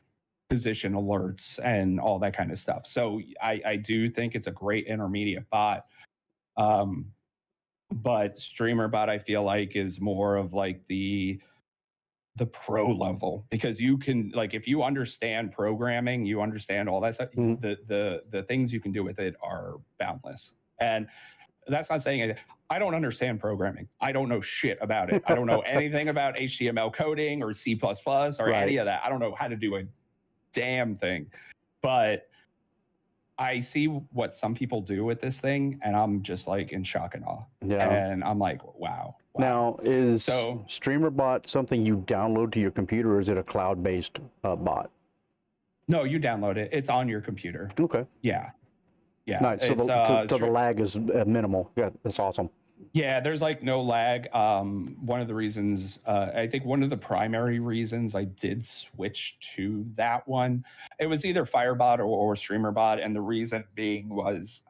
C: position alerts and all that kind of stuff. So I do think it's a great intermediate bot. But StreamerBot, I feel like, is more of like the pro level, because you can, like, if you understand programming, you understand all that stuff, the things you can do with it are boundless. And that's not saying anything. I don't understand programming. I don't know shit about it. I don't know anything about HTML coding or C++ or any of that. I don't know how to do a damn thing. But I see what some people do with this thing, and I'm just like in shock and awe.
A: Yeah.
C: And I'm like, wow.
A: Now, is StreamerBot something you download to your computer, or is it a cloud-based bot?
C: No, you download it. It's on your computer.
A: Okay.
C: Yeah. Yeah.
A: Nice. So the lag is minimal. Yeah, that's awesome.
C: Yeah, there's like no lag. One of the reasons, I think one of the primary reasons I did switch to that one, it was either Firebot or StreamerBot, and the reason being was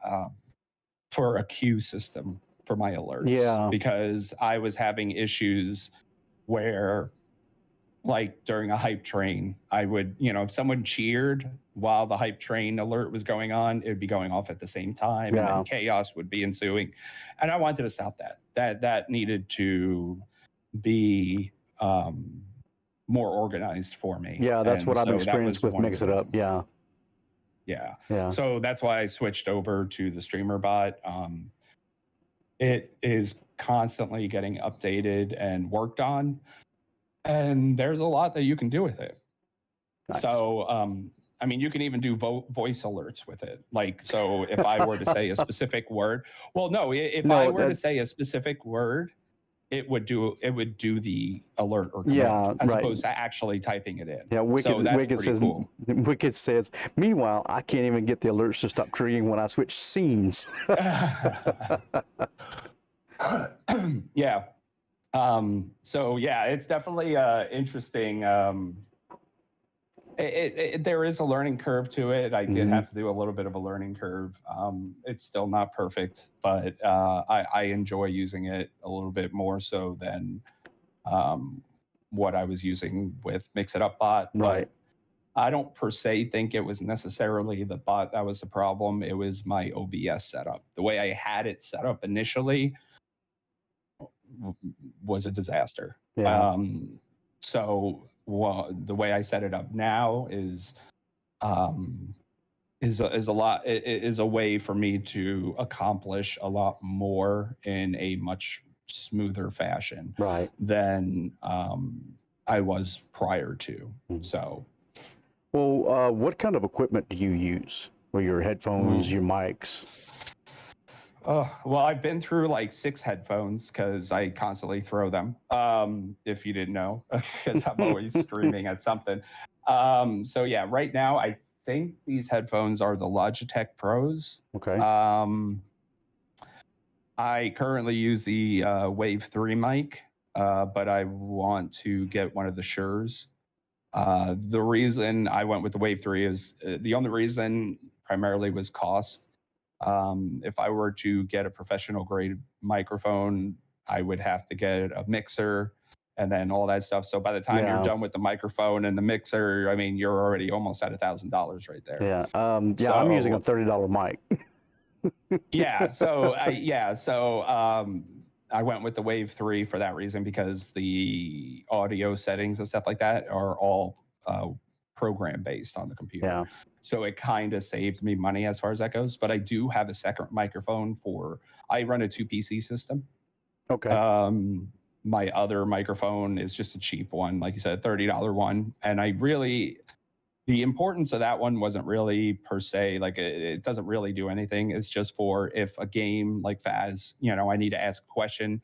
C: for a queue system for my alerts.
A: Yeah.
C: Because I was having issues where, like during a hype train, I would, if someone cheered while the hype train alert was going on, it would be going off at the same time, and then chaos would be ensuing. And I wanted to stop that. That needed to be more organized for me.
A: Yeah, that's what I've experienced with Mix It Up. Yeah.
C: Yeah. So that's why I switched over to the StreamerBot. It is constantly getting updated and worked on, and there's a lot that you can do with it. Nice. So, I mean, you can even do voice alerts with it. Like, so if I were to say a specific word, if I were to say a specific word, it would do the alert or command, as opposed to actually typing it in.
A: Yeah, Wicked says, meanwhile, I can't even get the alerts to stop triggering when I switch scenes.
C: Yeah. So yeah, it's definitely interesting. There is a learning curve to it. I did have to do a little bit of a learning curve. It's still not perfect, but I enjoy using it a little bit more so than what I was using with Mix It Up Bot.
A: Right.
C: I don't per se think it was necessarily the bot that was the problem. It was my OBS setup. The way I had it set up initially w- was a disaster.
A: Yeah.
C: So the way I set it up now um, is a lot is a way for me to accomplish a lot more in a much smoother fashion
A: Right.
C: than I was prior to.
A: Mhm.
C: So,
A: Well, what kind of equipment do you use? Or your headphones,
C: mm,
A: your mics?
C: well, I've been through like 6 headphones because I constantly throw them. If you didn't know, because I'm always streaming at something. So yeah, right now I think these headphones are the Logitech Pros.
A: Okay.
C: I currently use the Wave 3 mic, but I want to get one of the Sures. The reason I went with the Wave 3 is the only reason primarily was cost. If I were to get a professional grade microphone, I would have to get a mixer and then all that stuff. So by the time you're
A: Yeah.
C: done with the microphone and the mixer, I mean, you're already almost at $1,000 right there.
A: Yeah. Yeah, I'm using a
C: So
A: $30 mic.
C: I went with the Wave 3 for that reason because the audio settings and stuff like that are all program based on the computer.
A: Yeah.
C: So it kind of saved me money as far as that goes. But I do have a second microphone I run a 2 PC system.
A: Okay.
C: My other microphone is just a cheap one, like you said, $30 one. And the importance of that one wasn't really per se, like it doesn't really do anything. It's just for if a game like Faz, I need to ask a question,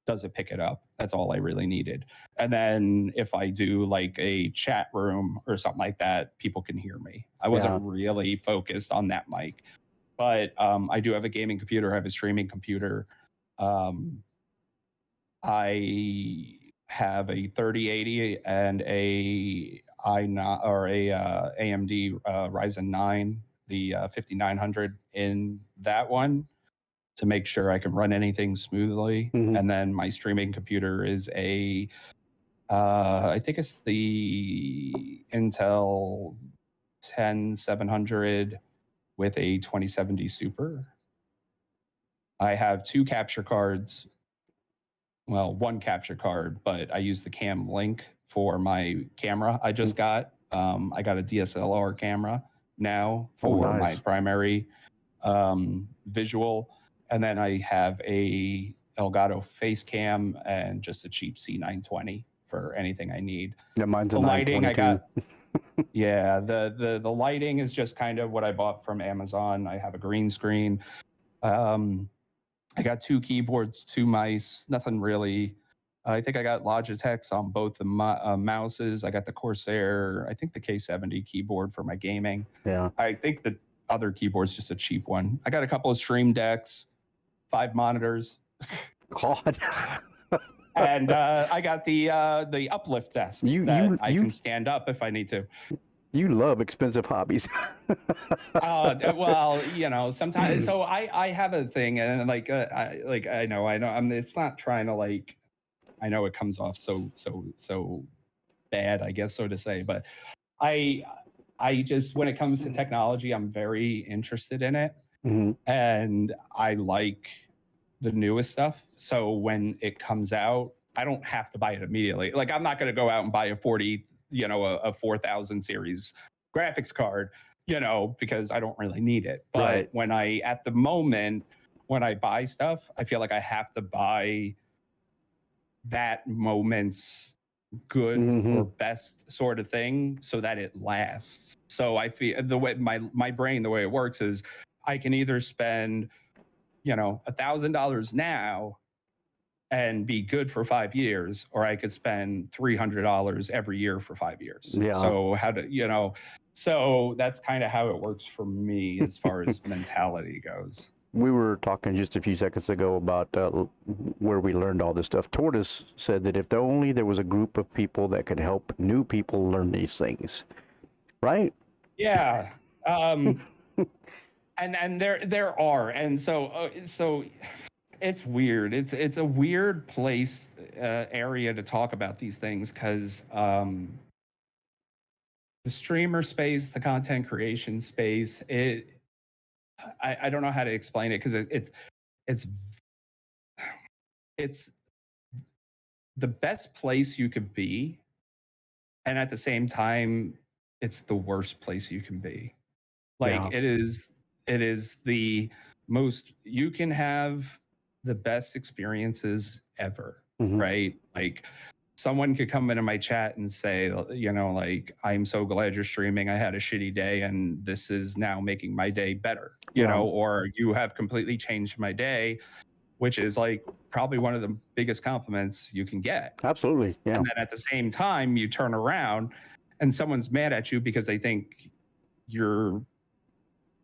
C: does it pick it up? That's all I really needed. And then if I do like a chat room or something like that, people can hear me. I wasn't really focused on that mic, but I do have a gaming computer. I have a streaming computer. I have a 3080 and a i9 or a AMD Ryzen 9, the 5900 in that one to make sure I can run anything smoothly.
A: Mhm.
C: And then my streaming computer is I think it's the Intel 10700 with a 2070 Super. I have 2 capture cards. Well, 1 capture card, but I use the Cam Link for my camera I just got. I got a DSLR camera now for my
A: nice.
C: primary visual. And then I have a Elgato face cam and just a cheap C920 for anything I need.
A: Yeah, mine's a
C: The lighting I
A: 922.
C: got, yeah, the lighting is just kind of what I bought from Amazon. I have a green screen. I got 2 keyboards, 2 mice, nothing really. I think I got Logitechs on both the mouses. I got the Corsair, I think the K70 keyboard for my gaming.
A: Yeah.
C: I think the other keyboard's just a cheap one. I got a couple of Stream Decks, 5 monitors,
A: God.
C: and I got the uplift desk I can stand up if I need to.
A: You love expensive hobbies.
C: Well, sometimes. So I have a thing, and I know. It's not trying to like. I know it comes off so bad, I guess, so to say. But I just when it comes to technology, I'm very interested in it, and I like the newest stuff. So when it comes out, I don't have to buy it immediately. Like I'm not going to go out and buy a 4000 series graphics card, because I don't really need it. But
A: Right.
C: when at the moment, when I buy stuff, I feel like I have to buy that moment's good or best sort of thing so that it lasts. So I feel the way my brain, the way it works is I can either spend, $1,000 now and be good for 5 years, or I could spend $300 every year for 5 years.
A: Yeah.
C: So so that's kind of how it works for me as far as mentality goes.
A: We were talking just a few seconds ago about where we learned all this stuff. Tortoise said that if only there was a group of people that could help new people learn these things, right?
C: Yeah. And there are, and so it's weird. It's a weird place area to talk about these things because the streamer space, the content creation space, I don't know how to explain it because it's it's the best place you could be, and at the same time, it's the worst place you can be. Like
A: Yeah.
C: it is the most you can have the best experiences ever,
A: Hmm.
C: right? Like someone could come into my chat and say, like, I'm so glad you're streaming. I had a shitty day and this is now making my day better,
A: Yeah.
C: or you have completely changed my day, which is like probably one of the biggest compliments you can get.
A: Absolutely. Yeah.
C: And then at the same time, you turn around and someone's mad at you because they think you're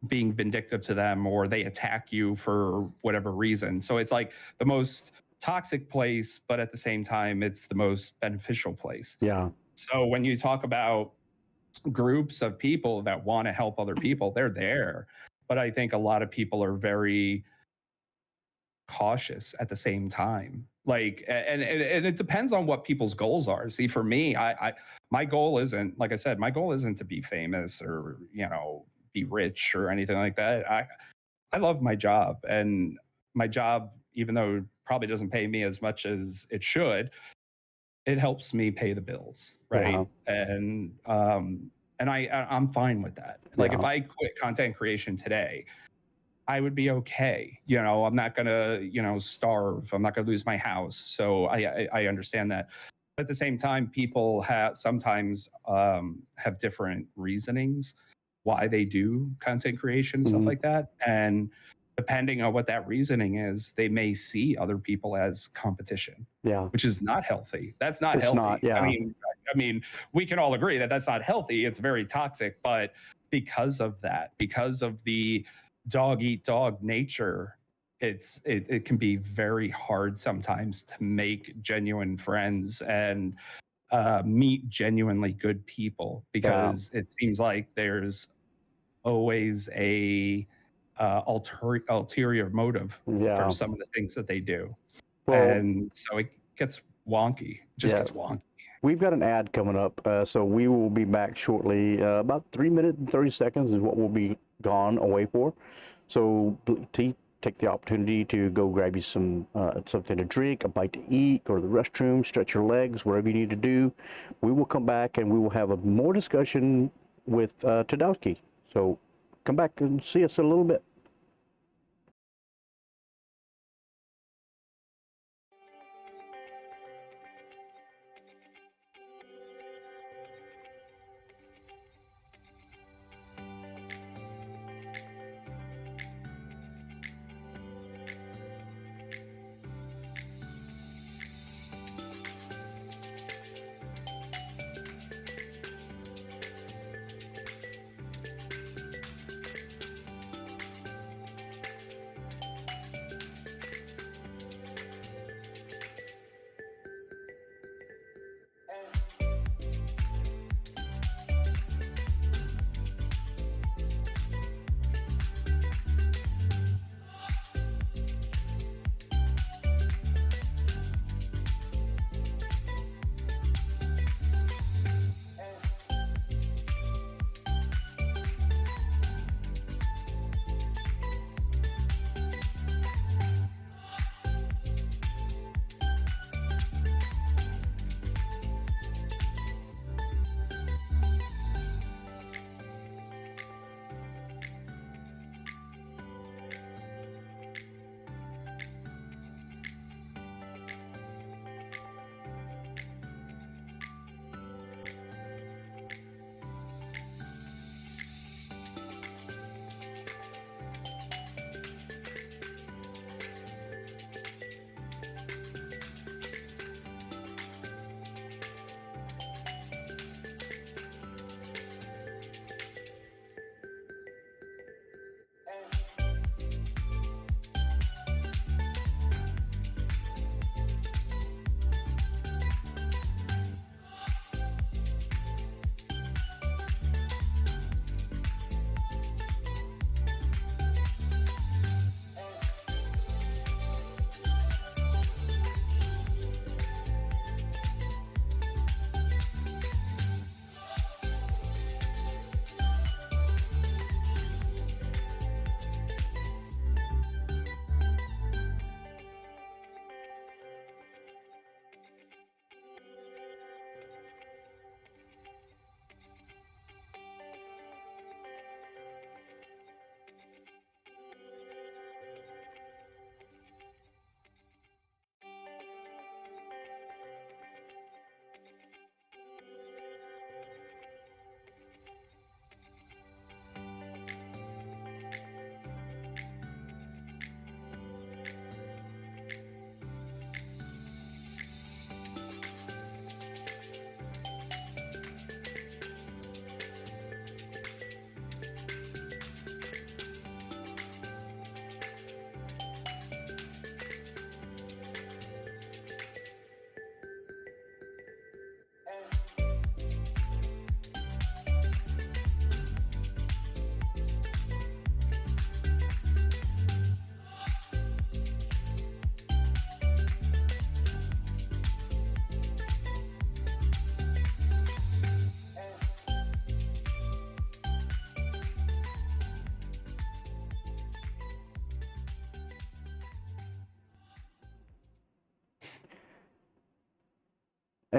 C: being vindictive to them or they attack you for whatever reason. So it's like the most toxic place, but at the same time, it's the most beneficial place.
A: Yeah.
C: So when you talk about groups of people that want to help other people, they're there. But I think a lot of people are very cautious at the same time. Like, and it depends on what people's goals are. See, for me, my goal isn't, like I said, my goal isn't to be famous or, be rich or anything like that. I love my job, and my job, even though it probably doesn't pay me as much as it should, it helps me pay the bills,
A: Yeah.
C: right? And I'm fine with that. Like if
A: Yeah.
C: I quit content creation today, I would be okay. I'm not gonna, starve. I'm not gonna lose my house. So I understand that. But at the same time, people have sometimes have different reasonings why they do content creation, stuff
A: Mhm.
C: like that. And depending on what that reasoning is, they may see other people as competition,
A: Yeah.
C: which is not healthy. That's not
A: It's not.
C: healthy. I
A: Yeah.
C: mean, I mean, we can all agree that that's not healthy. It's very toxic. But because of that, because of the dog eat dog nature, it can be very hard sometimes to make genuine friends and meet genuinely good people
A: Yeah.
C: because it seems like there's always a ulterior motive for
A: Yeah.
C: some of the things that they do,
A: Well,
C: and so it gets wonky. It just
A: yeah.
C: gets wonky.
A: We've got an ad coming up, so we will be back shortly. About 3 minutes and 30 seconds is what we'll be gone away for. So take the opportunity to go grab you some something to drink, a bite to eat, go to the restroom, stretch your legs, whatever you need to do. We will come back and we will have a more discussion with Tdowski. So come back and see us in a little bit.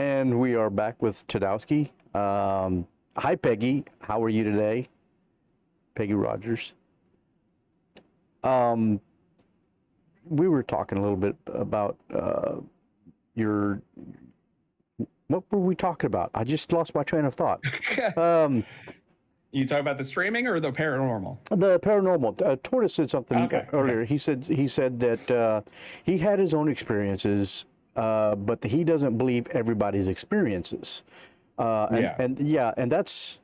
A: And we are back with Tdowski. Hi, Peggy. How are you today? Peggy Rogers. We were talking a little bit about your. What were we talking about? I just lost my train of thought.
C: You talk about the streaming or the paranormal?
A: The paranormal. Tortoise said something
C: Okay,
A: earlier. He said that he had his own experiences, but he doesn't believe everybody's experiences. And that's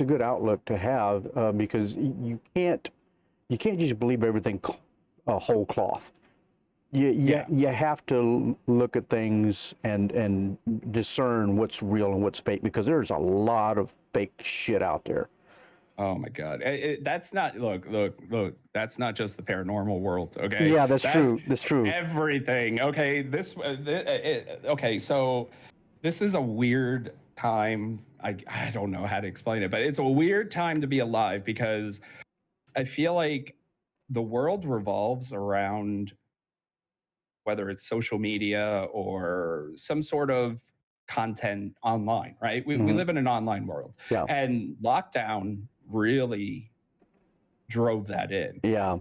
A: a good outlook to have, because you can't just believe everything whole cloth. You have to look at things and discern what's real and what's fake, because there's a lot of fake shit out there.
C: Oh my God, that's not look. That's not just the paranormal world, okay?
A: Yeah, that's true. That's true.
C: Everything, okay. Okay. So this is a weird time. I don't know how to explain it, but it's a weird time to be alive, because I feel like the world revolves around, whether it's social media or some sort of content online, right? We live in an online world.
A: Yeah.
C: And lockdown really drove that in.
A: Yeah.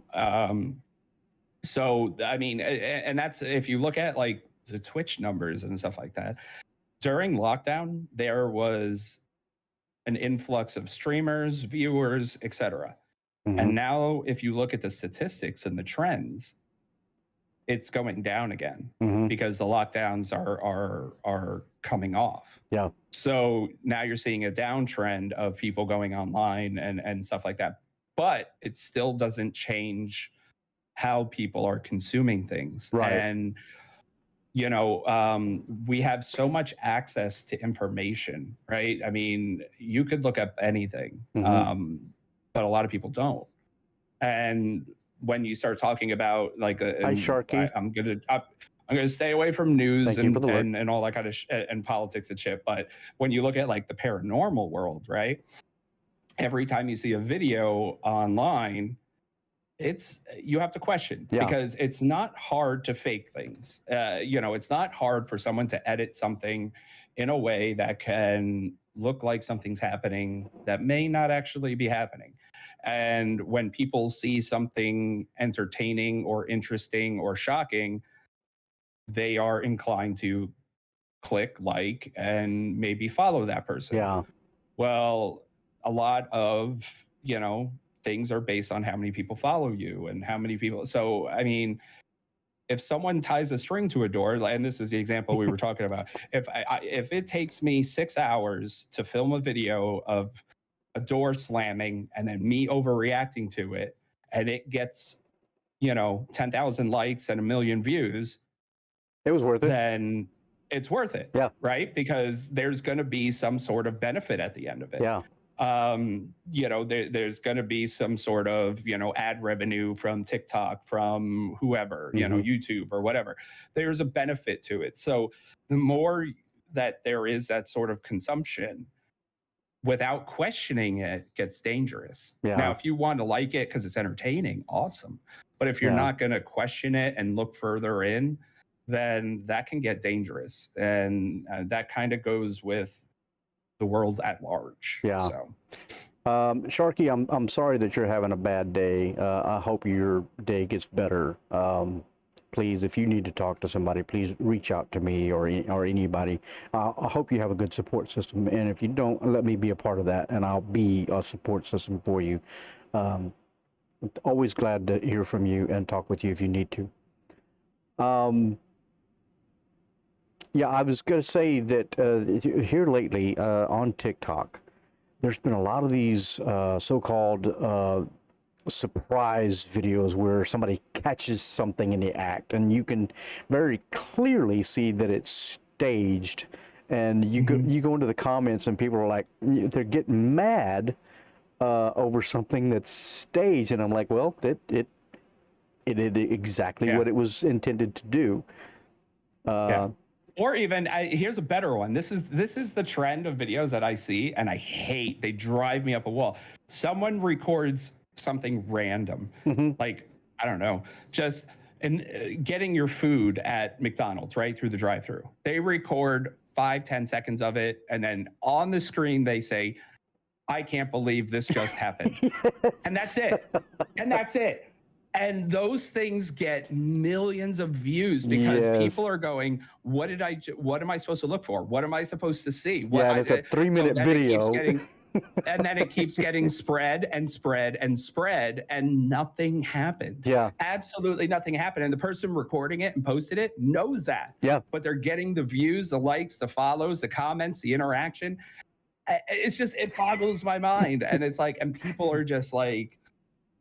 C: So, I mean, and that's, if you look at like the Twitch numbers and stuff like that, during lockdown, there was an influx of streamers, viewers, etc. And now if you look at the statistics and the trends, it's going down again, because the lockdowns are coming off.
A: Yeah.
C: So now you're seeing a downtrend of people going online and stuff like that. But it still doesn't change how people are consuming things.
A: Right.
C: And we have so much access to information, right? I mean, you could look up anything, but a lot of people don't. And when you start talking about like
A: Hi, Sharky.
C: I'm gonna stay away from news
A: Thank you for the look.
C: and all that kind of and politics and shit. But when you look at like the paranormal world, right? Every time you see a video online, you have to question, because it's not hard to fake things. It's not hard for someone to edit something in a way that can look like something's happening that may not actually be happening. And when people see something entertaining or interesting or shocking, they are inclined to click like and maybe follow that person.
A: Yeah.
C: Well, a lot of, things are based on how many people follow you and how many people. So, I mean, if someone ties a string to a door, and this is the example we were talking about, if it takes me 6 hours to film a video of a door slamming and then me overreacting to it, and it gets 10,000 likes and 1 million views,
A: it was worth it.
C: Then it's worth it.
A: Yeah.
C: Right? Because there's going to be some sort of benefit at the end of it.
A: Yeah.
C: There's going to be some sort of ad revenue from TikTok, from whoever, YouTube or whatever. There's a benefit to it. So the more that there is that sort of consumption without questioning it, gets dangerous.
A: Yeah.
C: Now, if you want to like it because it's entertaining, awesome. But if you're not going to question it and look further in, then that can get dangerous. And that kind of goes with the world at large.
A: Yeah.
C: So,
A: Sharky, I'm sorry that you're having a bad day. I hope your day gets better. Please, if you need to talk to somebody, please reach out to me or anybody. I hope you have a good support system, and if you don't, let me be a part of that, and I'll be a support system for you. Always glad to hear from you and talk with you if you need to. Yeah, I was going to say that here lately on TikTok, there's been a lot of these so-called surprise videos where somebody catches something in the act, and you can very clearly see that it's staged. And you go into the comments, and people are like, they're getting mad over something that's staged, and I'm like, well, it did exactly what it was intended to do.
C: Or even here's a better one. This is the trend of videos that I see, and I hate. They drive me up a wall. Someone records something random, like I don't know, just and getting your food at McDonald's right through the drive-through. They record 5-10 seconds of it, and then on the screen they say, "I can't believe this just happened," and that's it. And that's it. And those things get millions of views because
A: Yes.
C: people are going, what am I supposed to look for? What am I supposed to see? What
A: Yeah, and it's a 3-minute
C: then it keeps
A: video.
C: getting- and then it keeps getting spread and spread and spread, and nothing happened.
A: Yeah.
C: Absolutely nothing happened. And the person recording it and posted it knows that.
A: Yeah.
C: But they're getting the views, the likes, the follows, the comments, the interaction. It's just, it boggles my mind. And it's like, and people are just like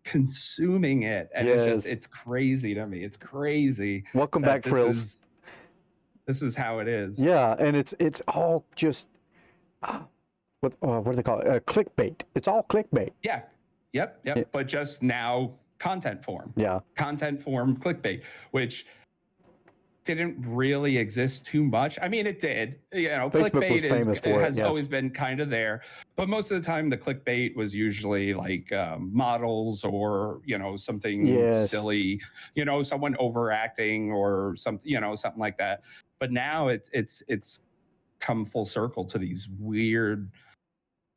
C: consuming it. And
A: Yes.
C: it's crazy to me. It's crazy.
A: Welcome
C: that
A: back, Frills.
C: This is how it is.
A: Yeah, and it's all just what do they call it? Clickbait. It's all clickbait.
C: Yeah. Yep.
A: Yeah.
C: But just now content form.
A: Yeah.
C: Content form clickbait, which didn't really exist too much. I mean, it did. You know,
A: Facebook
C: clickbait
A: was famous for it,
C: has
A: yes.
C: always been kind of there, but most of the time the clickbait was usually like models or something
A: Yes.
C: silly, someone overacting or something like that. But now it's come full circle to these weird,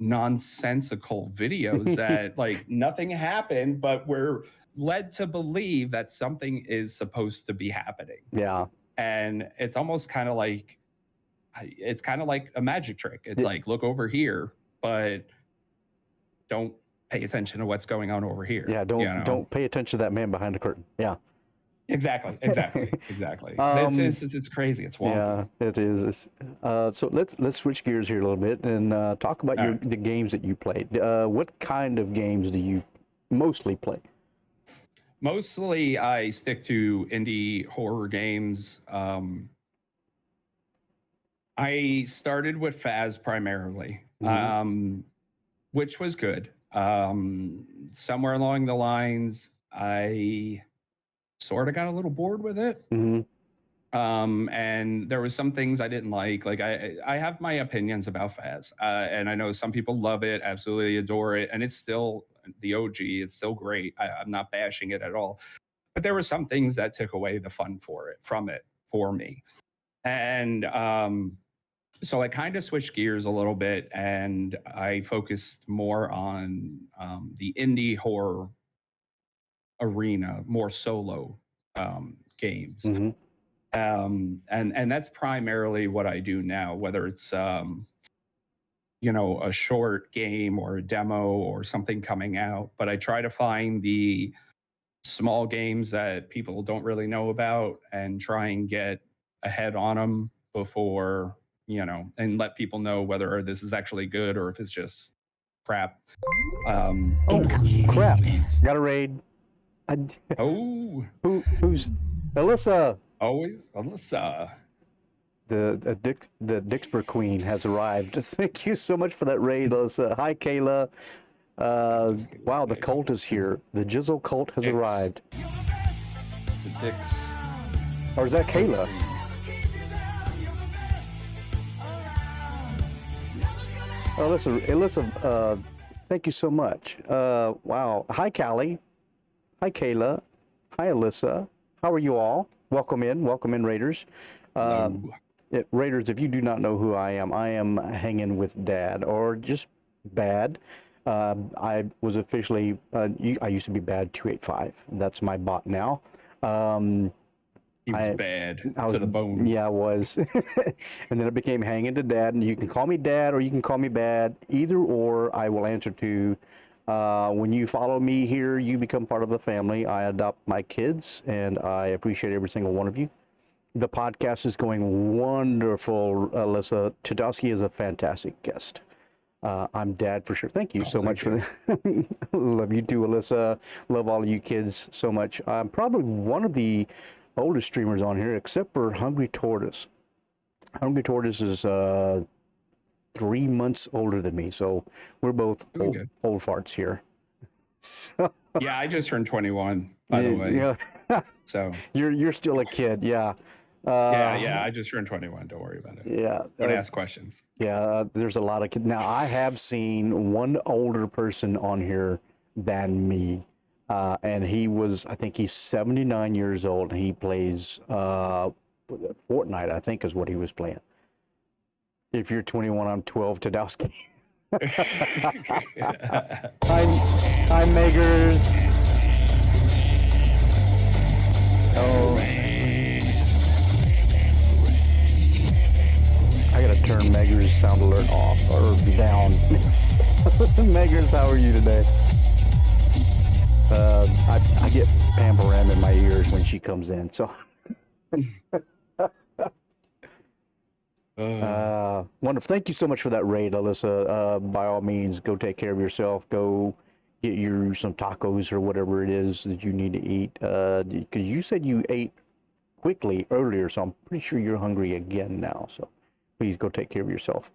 C: nonsensical videos that like nothing happened, but we're led to believe that something is supposed to be happening.
A: Yeah.
C: And it's almost kind of like a magic trick. It's
A: Yeah.
C: like, look over here, but don't pay attention to what's going on over here.
A: Yeah. Don't pay attention to that man behind the curtain. Yeah.
C: Exactly. It's crazy. It's wonky.
A: Yeah, it is. So let's switch gears here a little bit and talk about
C: All right.
A: the games that you played. What kind of games do you mostly play?
C: Mostly I stick to indie horror games. I started with Faz primarily, which was good. Somewhere along the lines, I sort of got a little bored with it.
A: Mm-hmm.
C: And there was some things I didn't like. Like I have my opinions about Faz, and I know some people love it, absolutely adore it, and it's still the OG. It's still great. I'm not bashing it at all, but there were some things that took away the fun from it for me, and so I kind of switched gears a little bit, and I focused more on the indie horror arena, more solo games.
A: Mm-hmm.
C: And that's primarily what I do now, whether it's a short game or a demo or something coming out. But I try to find the small games that people don't really know about and try and get ahead on them before, and let people know whether this is actually good or if it's just crap.
A: Crap! Got a raid. Who's Alyssa?
C: Always Alyssa.
A: The Dixper Queen has arrived. Thank you so much for that raid, Alyssa. Hi, Kayla. Wow, the cult is here. The Jizzle cult has
C: Dix.
A: arrived.
C: The Dix.
A: Or is that Kayla? Alyssa, thank you so much. Wow. Hi, Callie. Hi, Kayla. Hi, Alyssa. How are you all? Welcome in, Raiders. Raiders, if you do not know who I am hanging with Dad, or just Bad. I was officially, I used to be Bad 285. That's my bot now.
C: He was bad
A: I was
C: to the bone.
A: Yeah, I was. And then it became Hanging to Dad, and you can call me Dad or you can call me Bad. Either or, I will answer to. When you follow me here, you become part of the family. I adopt my kids, and I appreciate every single one of you. The podcast is going wonderful, Alyssa. Tdowski is a fantastic guest. I'm Dad for sure. Thank you so much for that. Love you too, Alyssa. Love all of you kids so much. I'm probably one of the oldest streamers on here, except for Hungry Tortoise. Hungry Tortoise is 3 months older than me, so we're both old farts here. So,
C: yeah, I just turned 21, by the way.
A: Yeah.
C: So
A: you're still a kid, yeah.
C: Yeah, I just turned 21. Don't worry about it.
A: Yeah.
C: Don't ask questions.
A: Yeah, there's a lot of kids. Now, I have seen one older person on here than me. And I think he's 79 years old, and he plays Fortnite, I think is what he was playing. If you're 21, I'm 12, Tdowski. Hi, Meggers. Oh. I gotta turn Meggers sound alert off or down. Meggers, how are you today? I get Pam Param in my ears when she comes in, so. Wonderful. Thank you so much for that raid, Alyssa. By all means, go take care of yourself. Go get you some tacos or whatever it is that you need to eat. Because you said you ate quickly earlier, so I'm pretty sure you're hungry again now. So please go take care of yourself.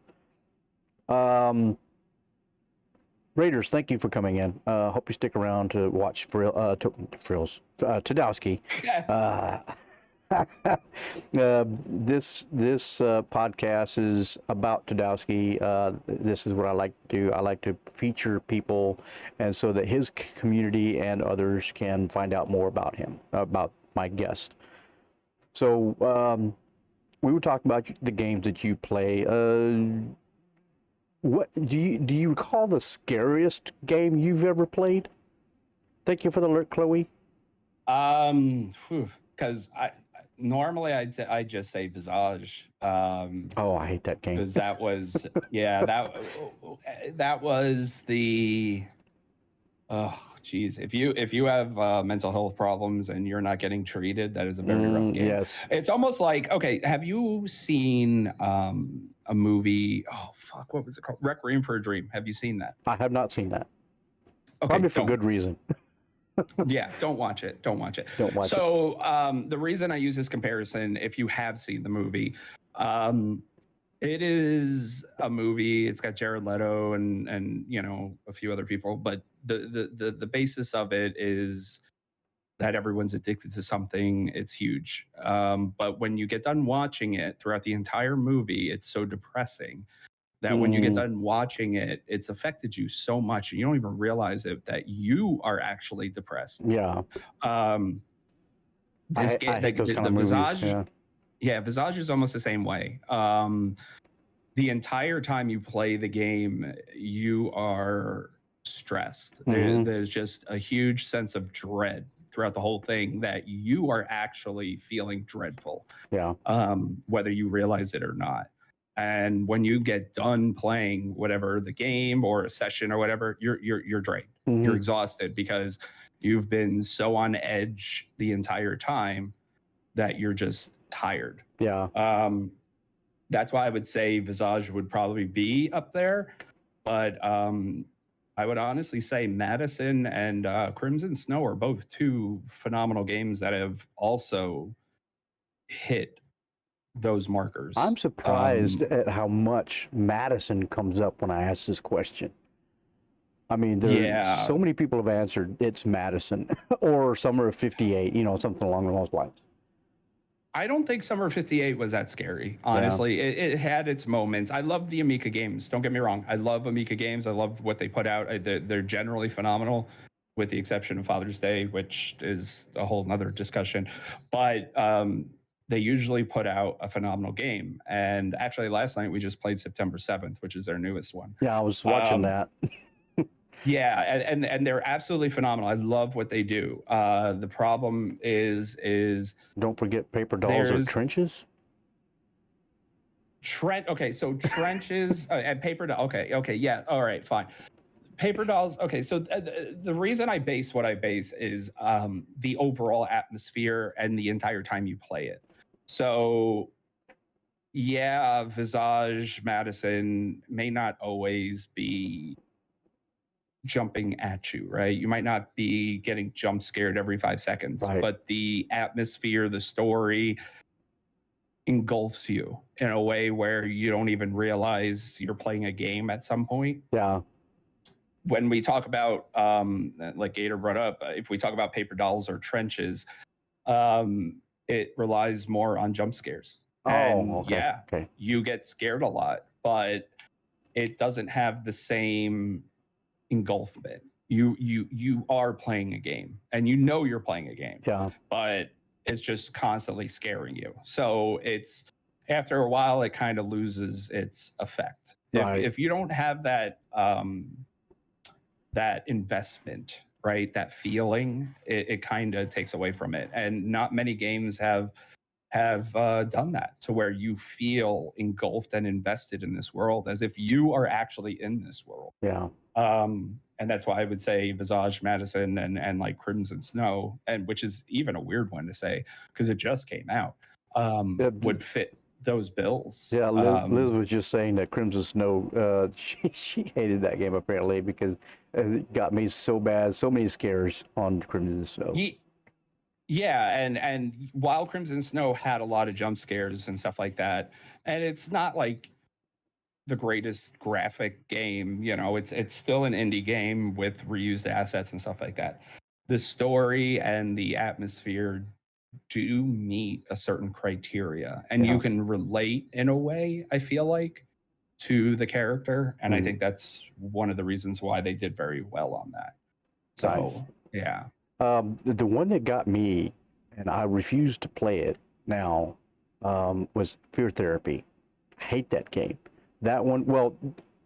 A: Raiders, thank you for coming in. Hope you stick around to watch Tdowski. This podcast is about Tdowski. This is what I like to do. I like to feature people, and so that his community and others can find out more about him, about my guest. So we were talking about the games that you play. What do you recall the scariest game you've ever played? Thank you for the alert, Chloe.
C: Because I normally I just say Visage.
A: Oh, I hate that game.
C: Because that was that was the geez. If you have mental health problems and you're not getting treated, that is a very rough game.
A: Yes.
C: It's almost like, okay, have you seen a movie? Oh fuck, what was it called? Requiem for a Dream. Have you seen that?
A: I have not seen that.
C: Okay,
A: Probably for good reason.
C: Yeah, don't watch it. Don't watch it.
A: Don't watch it.
C: So the reason I use this comparison, if you have seen the movie, it is a movie. It's got Jared Leto and you know a few other people, but the basis of it is that everyone's addicted to something. It's huge. But when you get done watching it throughout the entire movie, it's so depressing that when you get done watching it, it's affected you so much and you don't even realize it that you are actually depressed.
A: Yeah.
C: This game,
A: I hate those kind of movies.
C: Visage, yeah, Visage is almost the same way. The entire time you play the game, you are stressed. There's just a huge sense of dread throughout the whole thing that you are actually feeling dreadful.
A: Yeah.
C: Whether you realize it or not. And when you get done playing whatever the game or a session or whatever, you're drained. You're exhausted because you've been so on edge the entire time that you're just tired.
A: Yeah.
C: That's why I would say Visage would probably be up there, but I would honestly say Madison and Crimson Snow are both two phenomenal games that have also hit those markers.
A: I'm surprised at how much Madison comes up when I ask this question. I mean, so many people have answered it's Madison or Summer of '58, you know, something along those lines.
C: I don't think Summer of '58 was that scary, honestly. Yeah. It had its moments. I love the Amica games. Don't get me wrong. I love Amica games. I love what they put out. They're generally phenomenal, with the exception of Father's Day, which is a whole nother discussion. But they usually put out a phenomenal game. And actually, last night we just played September 7th, which is their newest one.
A: Yeah, I was watching that.
C: Yeah, and they're absolutely phenomenal. I love what they do. The problem is
A: don't forget Paper Dolls or Trenches.
C: Okay, so Trenches and Paper Dolls. Okay, yeah, all right, fine. Paper Dolls. Okay, so the reason I base what I base is the overall atmosphere and the entire time you play it. So yeah, Visage, Madison may not always be jumping at you, right? You might not be getting jump scared every 5 seconds, right, but the atmosphere, the story engulfs you in a way where you don't even realize you're playing a game at some point.
A: Yeah.
C: When we talk about, like Gator brought up, if we talk about Paper Dolls or Trenches, it relies more on jump scares. And yeah, you get scared a lot, but it doesn't have the same engulfment. you are playing a game, and you know you're playing a game,
A: Yeah.
C: but it's just constantly scaring you. So it's after a while, it kind of loses its effect.
A: Right.
C: If you don't have that investment, right, that feeling, it kind of takes away from it. And not many games have done that to where you feel engulfed and invested in this world as if you are actually in this world.
A: Yeah.
C: And that's why I would say Visage Madison and like Crimson Snow, and which is even a weird one to say because it just came out,
A: Yeah,
C: would fit those bills.
A: Yeah, Liz was just saying that Crimson Snow, she hated that game apparently because it got me so bad, so many scares on Crimson Snow.
C: Yeah, and while Crimson Snow had a lot of jump scares and stuff like that, and it's not like the greatest graphic game, it's still an indie game with reused assets and stuff like that. The story and the atmosphere do meet a certain criteria, and
A: Yeah.
C: you can relate in a way, I feel like, to the character, and I
A: Mhm.
C: think that's one of the reasons why they did very well on that.
A: Nice.
C: So, yeah.
A: The one that got me, and I refuse to play it now, was Fear Therapy. I hate that game. That one, well,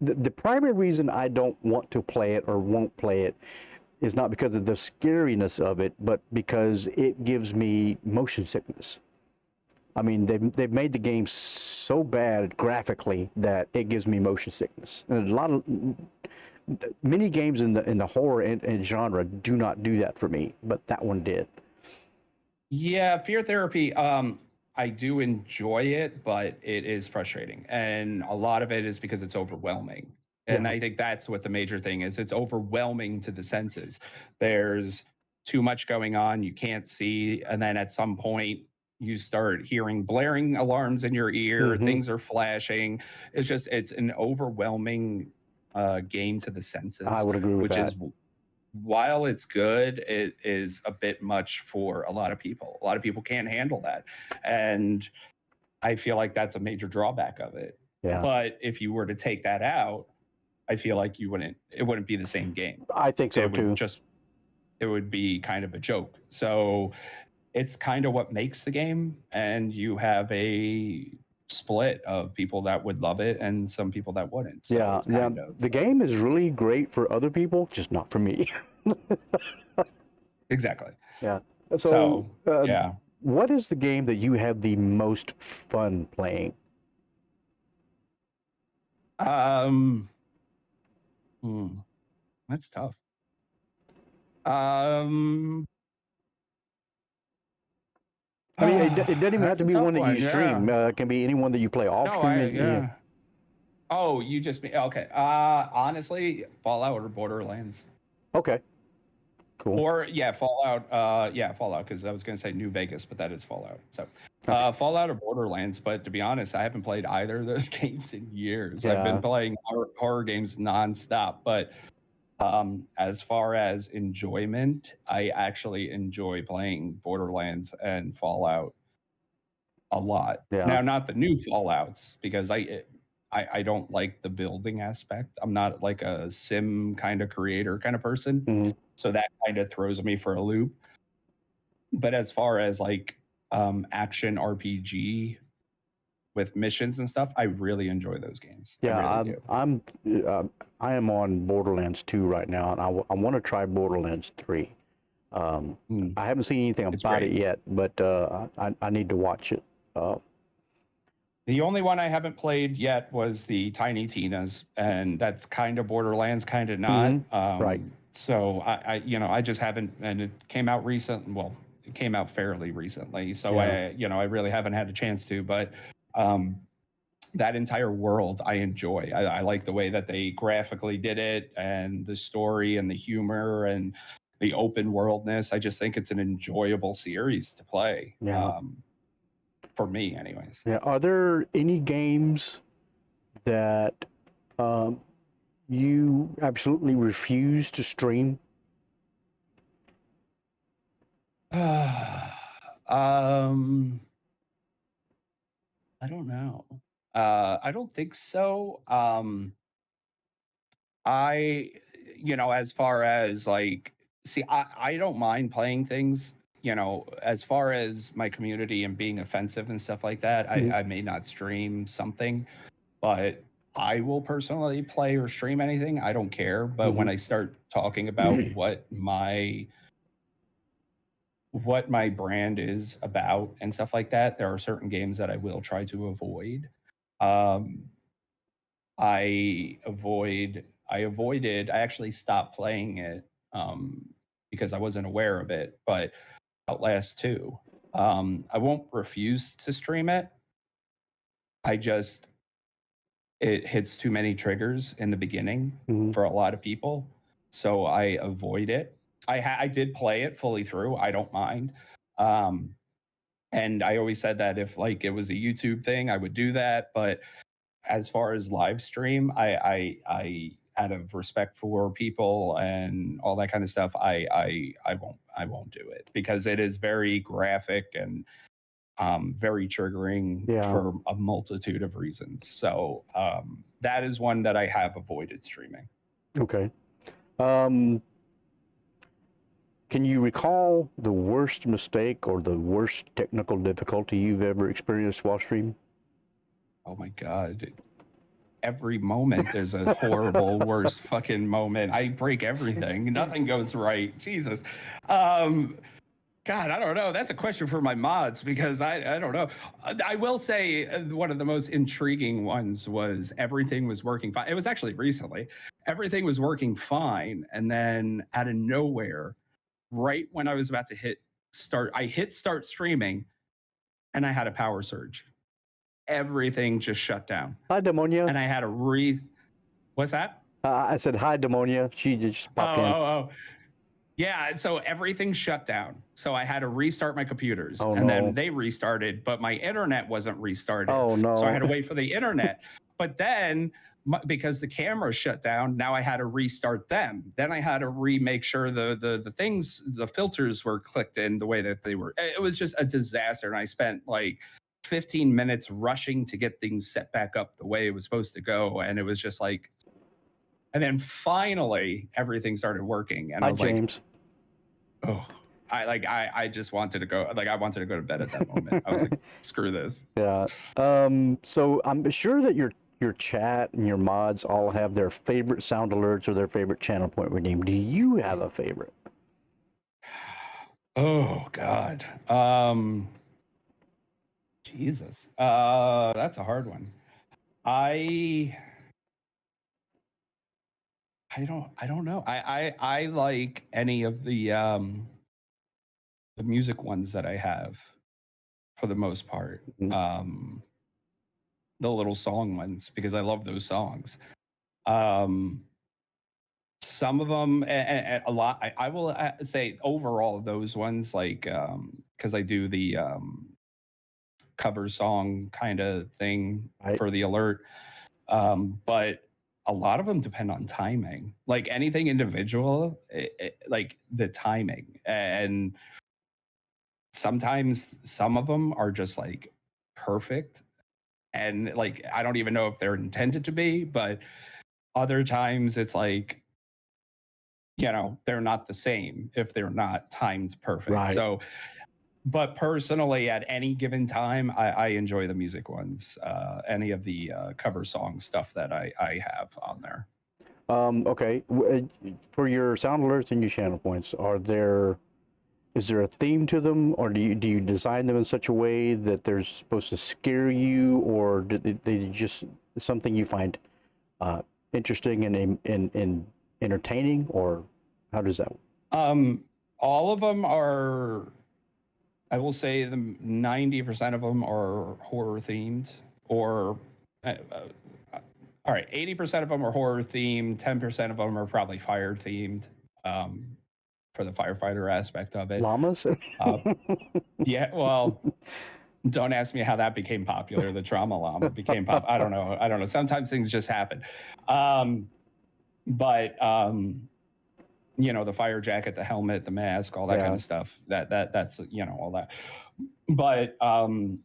A: the primary reason I don't want to play it or won't play it is not because of the scariness of it, but because it gives me motion sickness. I mean, they've made the game so bad graphically that it gives me motion sickness. And many games in the horror and genre do not do that for me, but that one did.
C: Yeah, Fear Therapy, I do enjoy it, but it is frustrating. And a lot of it is because it's overwhelming. And
A: Yeah.
C: I think that's what the major thing is. It's overwhelming to the senses. There's too much going on, you can't see, and then at some point you start hearing blaring alarms in your ear,
A: Hmm.
C: things are flashing. It's an overwhelming game to the
A: I
C: senses,
A: would agree with
C: which
A: that.
C: is while it's good, it is a bit much for a lot of people. A lot of people can't handle that. And I feel like that's a major drawback of it.
A: Yeah.
C: But if you were to take that out, I feel like it wouldn't be the same game.
A: I think so too.
C: It would be kind of a joke. So it's kind of what makes the game. And you have a split of people that would love it and some people that wouldn't. So
A: Yeah,
C: it's
A: yeah.
C: kind of
A: The game is really great for other people, just not for me.
C: exactly.
A: Yeah.
C: So yeah.
A: What is the game that you have the most fun playing?
C: Hmm, that's tough. Um,
A: I mean, it doesn't even have
C: that's
A: to
C: a
A: be
C: tough
A: one that you
C: one. Yeah.
A: stream. It can be anyone that you play off
C: No,
A: stream.
C: yeah. Oh, you just mean okay. Honestly, Fallout or Borderlands.
A: Okay. Cool.
C: Or yeah, Fallout. Fallout. Because I was gonna say New Vegas, but that is Fallout. So,
A: Okay.
C: Fallout or Borderlands. But to be honest, I haven't played either of those games in years. I've
A: Yeah.
C: been playing horror games nonstop. But as far as enjoyment, I actually enjoy playing Borderlands and Fallout a lot.
A: Yeah.
C: Now, not the new Fallouts because I don't like the building aspect. I'm not like a sim kind of creator kind of person,
A: Mhm.
C: so that kind of throws me for a loop. But as far as like action RPG with missions and stuff, I really enjoy those games. I
A: Yeah,
C: really do.
A: I am on Borderlands 2 right now, and I want to try Borderlands 3.
C: Mm.
A: I haven't seen anything
C: It's
A: about
C: great.
A: it yet, but I need to watch it.
C: The only one I haven't played yet was the Tiny Tina's, and that's kind of Borderlands, kind of not.
A: Right.
C: So I just haven't, and it came out recent. Well, it came out fairly recently, so
A: Yeah.
C: I really haven't had a chance to. But that entire world I enjoy. I like the way that they graphically did it, and the story, and the humor, and the open worldness. I just think it's an enjoyable series to play.
A: Yeah.
C: For me, anyways.
A: Yeah. Are there any games that you absolutely refuse to stream?
C: I don't know. I don't think so. I as far as like, see, I don't mind playing things, as far as my community and being offensive and stuff like that.
A: Mhm.
C: I may not stream something, but I will personally play or stream anything. I don't care. But when
A: Mhm.
C: I start talking about what my brand is about and stuff like that, there are certain games that I will try to avoid. Um, I actually stopped playing it because I wasn't aware of it, but Outlast 2. I won't refuse to stream it. I just it hits too many triggers in the beginning
A: Mhm.
C: for a lot of people, so I avoid it. I did play it fully through. I don't mind. Um, and I always said that if like it was a YouTube thing, I would do that. But as far as live stream, I out of respect for people and all that kind of stuff, I won't do it because it is very graphic and very triggering
A: Yeah.
C: for a multitude of reasons. So that is one that I have avoided streaming.
A: Okay. Um, can you recall the worst mistake or the worst technical difficulty you've ever experienced while streaming?
C: Oh my God. Every moment there's a horrible, worst fucking moment. I break everything. Nothing goes right. Jesus. God, I don't know. That's a question for my mods because I don't know. I will say one of the most intriguing ones was everything was working fine. It was actually recently. Everything was working fine. And then out of nowhere, right when I was about to hit start, I hit start streaming and I had a power surge. Everything just shut down.
A: Hi, Demonia.
C: And I had to what's that?
A: I said hi, Demonia. She just popped in.
C: Oh. Yeah, so everything shut down. So I had to restart my computers.
A: Oh,
C: and
A: no.
C: then they restarted, but my internet wasn't restarted.
A: Oh, no.
C: So I had to wait for the internet. But then because the camera shut down, now I had to restart them. Then I had to remake sure the things, the filters were clicked in the way that they were. It was just a disaster. And I spent like 15 minutes rushing to get things set back up the way it was supposed to go. And it was just like, and then finally everything started working. And
A: Hi,
C: I was
A: James.
C: like, oh, I just wanted to go, I wanted to go to bed at that moment. I was like, screw this.
A: Yeah. So I'm sure that your chat and your mods all have their favorite sound alerts or their favorite channel point redeem. Do you have a favorite?
C: Oh God. Jesus. That's a hard one. I don't know. I like any of the music ones that I have for the most part.
A: Mhm.
C: The little song ones because I love those songs. Some of them, a lot. I will say overall those ones like because I do the cover song kind of thing
A: Right.
C: for the alert. But a lot of them depend on timing. Like anything individual, like the timing. And sometimes some of them are just like perfect. And like, I don't even know if they're intended to be, but other times it's like, they're not the same if they're not timed perfect.
A: Right.
C: So, but personally, at any given time, I enjoy the music ones, any of the cover song stuff that I have on there.
A: Okay. For your sound alerts and your channel points, is there a theme to them, or do you design them in such a way that they're supposed to scare you, or do they just something you find interesting and entertaining, or how does that work?
C: All of them are, I will say, the 90% of them are horror themed, or all right, 80% of them are horror themed, 10% of them are probably fire themed. For the firefighter aspect of it.
A: Llamas?
C: Yeah, well, don't ask me how that became popular. The trauma llama became pop. I don't know. Sometimes things just happen. But the fire jacket, the helmet, the mask, all that kind of stuff. That's all that. But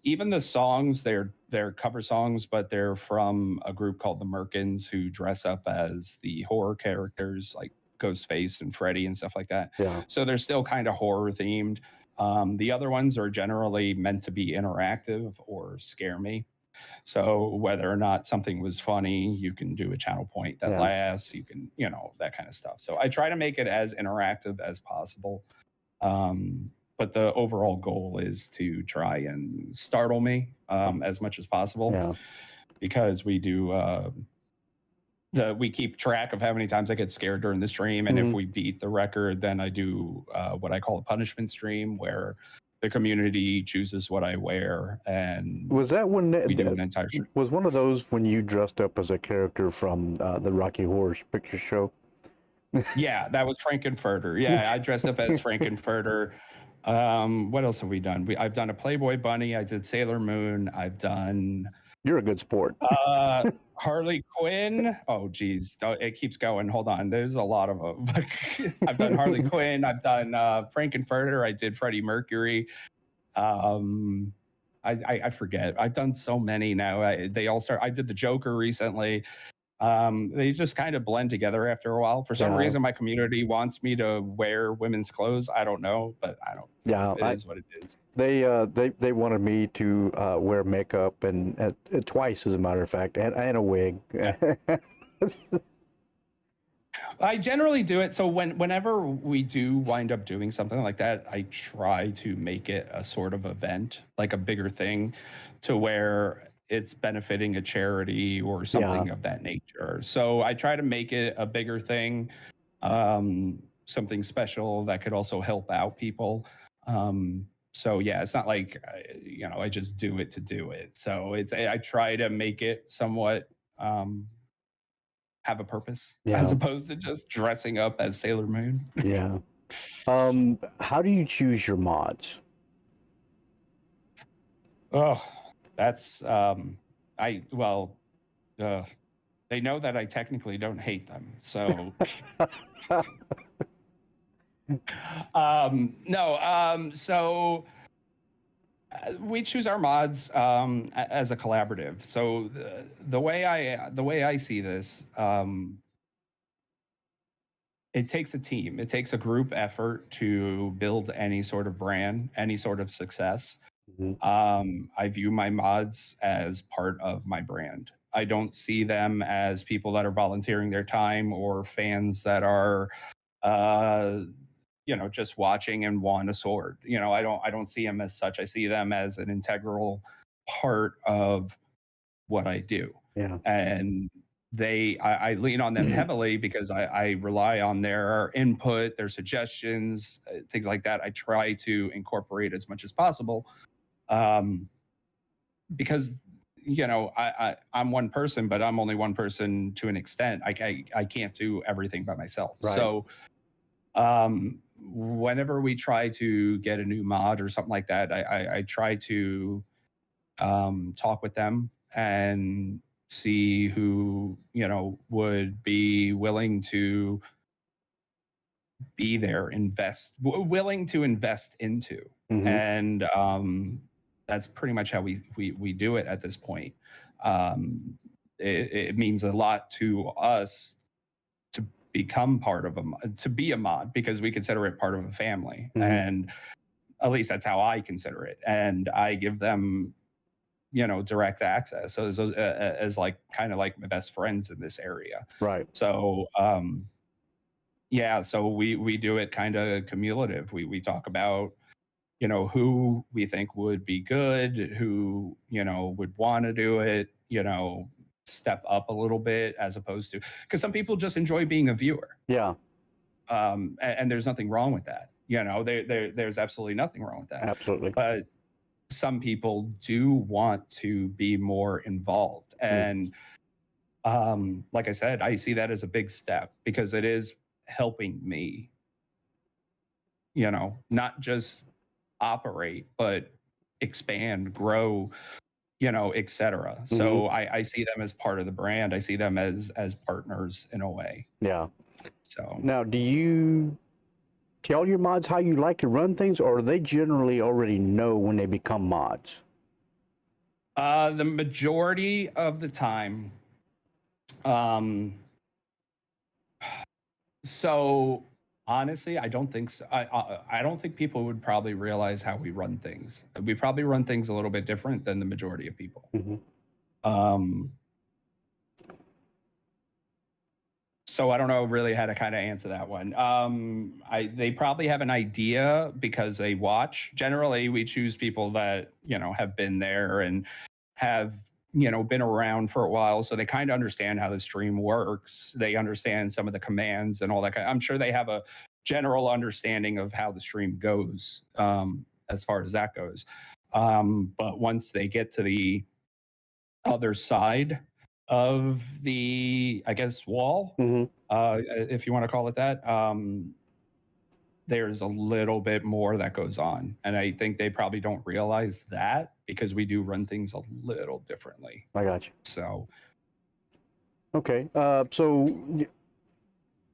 C: even the songs, they're cover songs, but they're from a group called the Merkins who dress up as the horror characters, like Ghostface and Freddy and stuff like that.
A: Yeah.
C: So they're still kind of horror themed. The other ones are generally meant to be interactive or scare me. So whether or not something was funny, you can do a channel point that
A: Yeah.
C: lasts, you can, that kind of stuff. So I try to make it as interactive as possible. But the overall goal is to try and startle me as much as possible,
A: Yeah.
C: because we do we keep track of how many times I get scared during the stream, and if
A: Mhm.
C: we beat the record, then I do what I call a punishment stream, where the community chooses what I wear, and
A: Was that when
C: we do an entire stream.
A: was one of those when you dressed up as a character from the Rocky Horror Picture Show?
C: Yeah, that was Frankenfurter. Yeah, I dressed up as Frankenfurter. What else have we done? I've done a Playboy Bunny. I did Sailor Moon. I've done
A: You're a good sport.
C: Harley Quinn. Oh, geez, it keeps going. Hold on, there's a lot of them. I've done Harley Quinn. I've done Frankenfurter. I did Freddie Mercury. I forget. I've done so many now. They all start. I did the Joker recently. They just kind of blend together after a while. For some
A: Yeah.
C: reason, my community wants me to wear women's clothes. I don't know, but I don't.
A: Yeah,
C: It is what it is.
A: they wanted me to wear makeup and twice, as a matter of fact, and a wig.
C: I generally do it. So whenever we do wind up doing something like that, I try to make it a sort of event, like a bigger thing, to where it's benefiting a charity or something of that nature. So I try to make it a bigger thing, something special that could also help out people. So yeah, it's not like I just do it to do it. So I try to make it somewhat have a purpose, as
A: Yeah.
C: opposed to just dressing up as Sailor Moon.
A: Yeah. How do you choose your mods?
C: Oh, that's they know that I technically don't hate them, so no. So we choose our mods as a collaborative. So the way I see this, it takes a team. It takes a group effort to build any sort of brand, any sort of success. I view my mods as part of my brand. I don't see them as people that are volunteering their time or fans that are, uh, just watching and want a sword. I don't see them as such. I see them as an integral part of what I do.
A: Yeah.
C: And I lean on them heavily because I rely on their input, their suggestions, things like that. I try to incorporate as much as possible, because I'm one person, but I'm only one person to an extent. I can't do everything by myself.
A: Right.
C: So whenever we try to get a new mod or something like that, I try to talk with them and see who would be willing to be there, willing to invest into.
A: Mhm.
C: And that's pretty much how we do it at this point. It means a lot to us to become part of to be a mod, because we consider it part of a family.
A: Mhm.
C: And at least that's how I consider it, and I give them direct access, so as like kind of like my best friends in this area.
A: Right.
C: So yeah, so we do it kind of cumulative. We talk about who we think would be good, who would want to do it, step up a little bit, as opposed to, because some people just enjoy being a viewer.
A: Yeah.
C: And there's nothing wrong with that. There's absolutely nothing wrong with that.
A: Absolutely.
C: But some people do want to be more involved. And like I said, I see that as a big step, because it is helping me, not just operate, but expand, grow, etc. So I see them as part of the brand. I see them as partners in a way.
A: Yeah.
C: So
A: Now, do you tell your mods how you like to run things, or they generally already know when they become mods?
C: the majority of the time, So honestly, I don't think so. I don't think people would probably realize how we run things. We probably run things a little bit different than the majority of people.
A: Hmm.
C: Um, so I don't know really how to kind of answer that one. They probably have an idea because they watch. Generally, we choose people that have been there and have been around for a while, so they kind of understand how the stream works. They understand some of the commands and all that. I'm sure they have a general understanding of how the stream goes, as far as that goes. But once they get to the other side of the, I guess, wall,
A: Hmm.
C: if you want to call it that, there's a little bit more that goes on. And I think they probably don't realize that because we do run things a little differently.
A: I got you.
C: So,
A: Okay.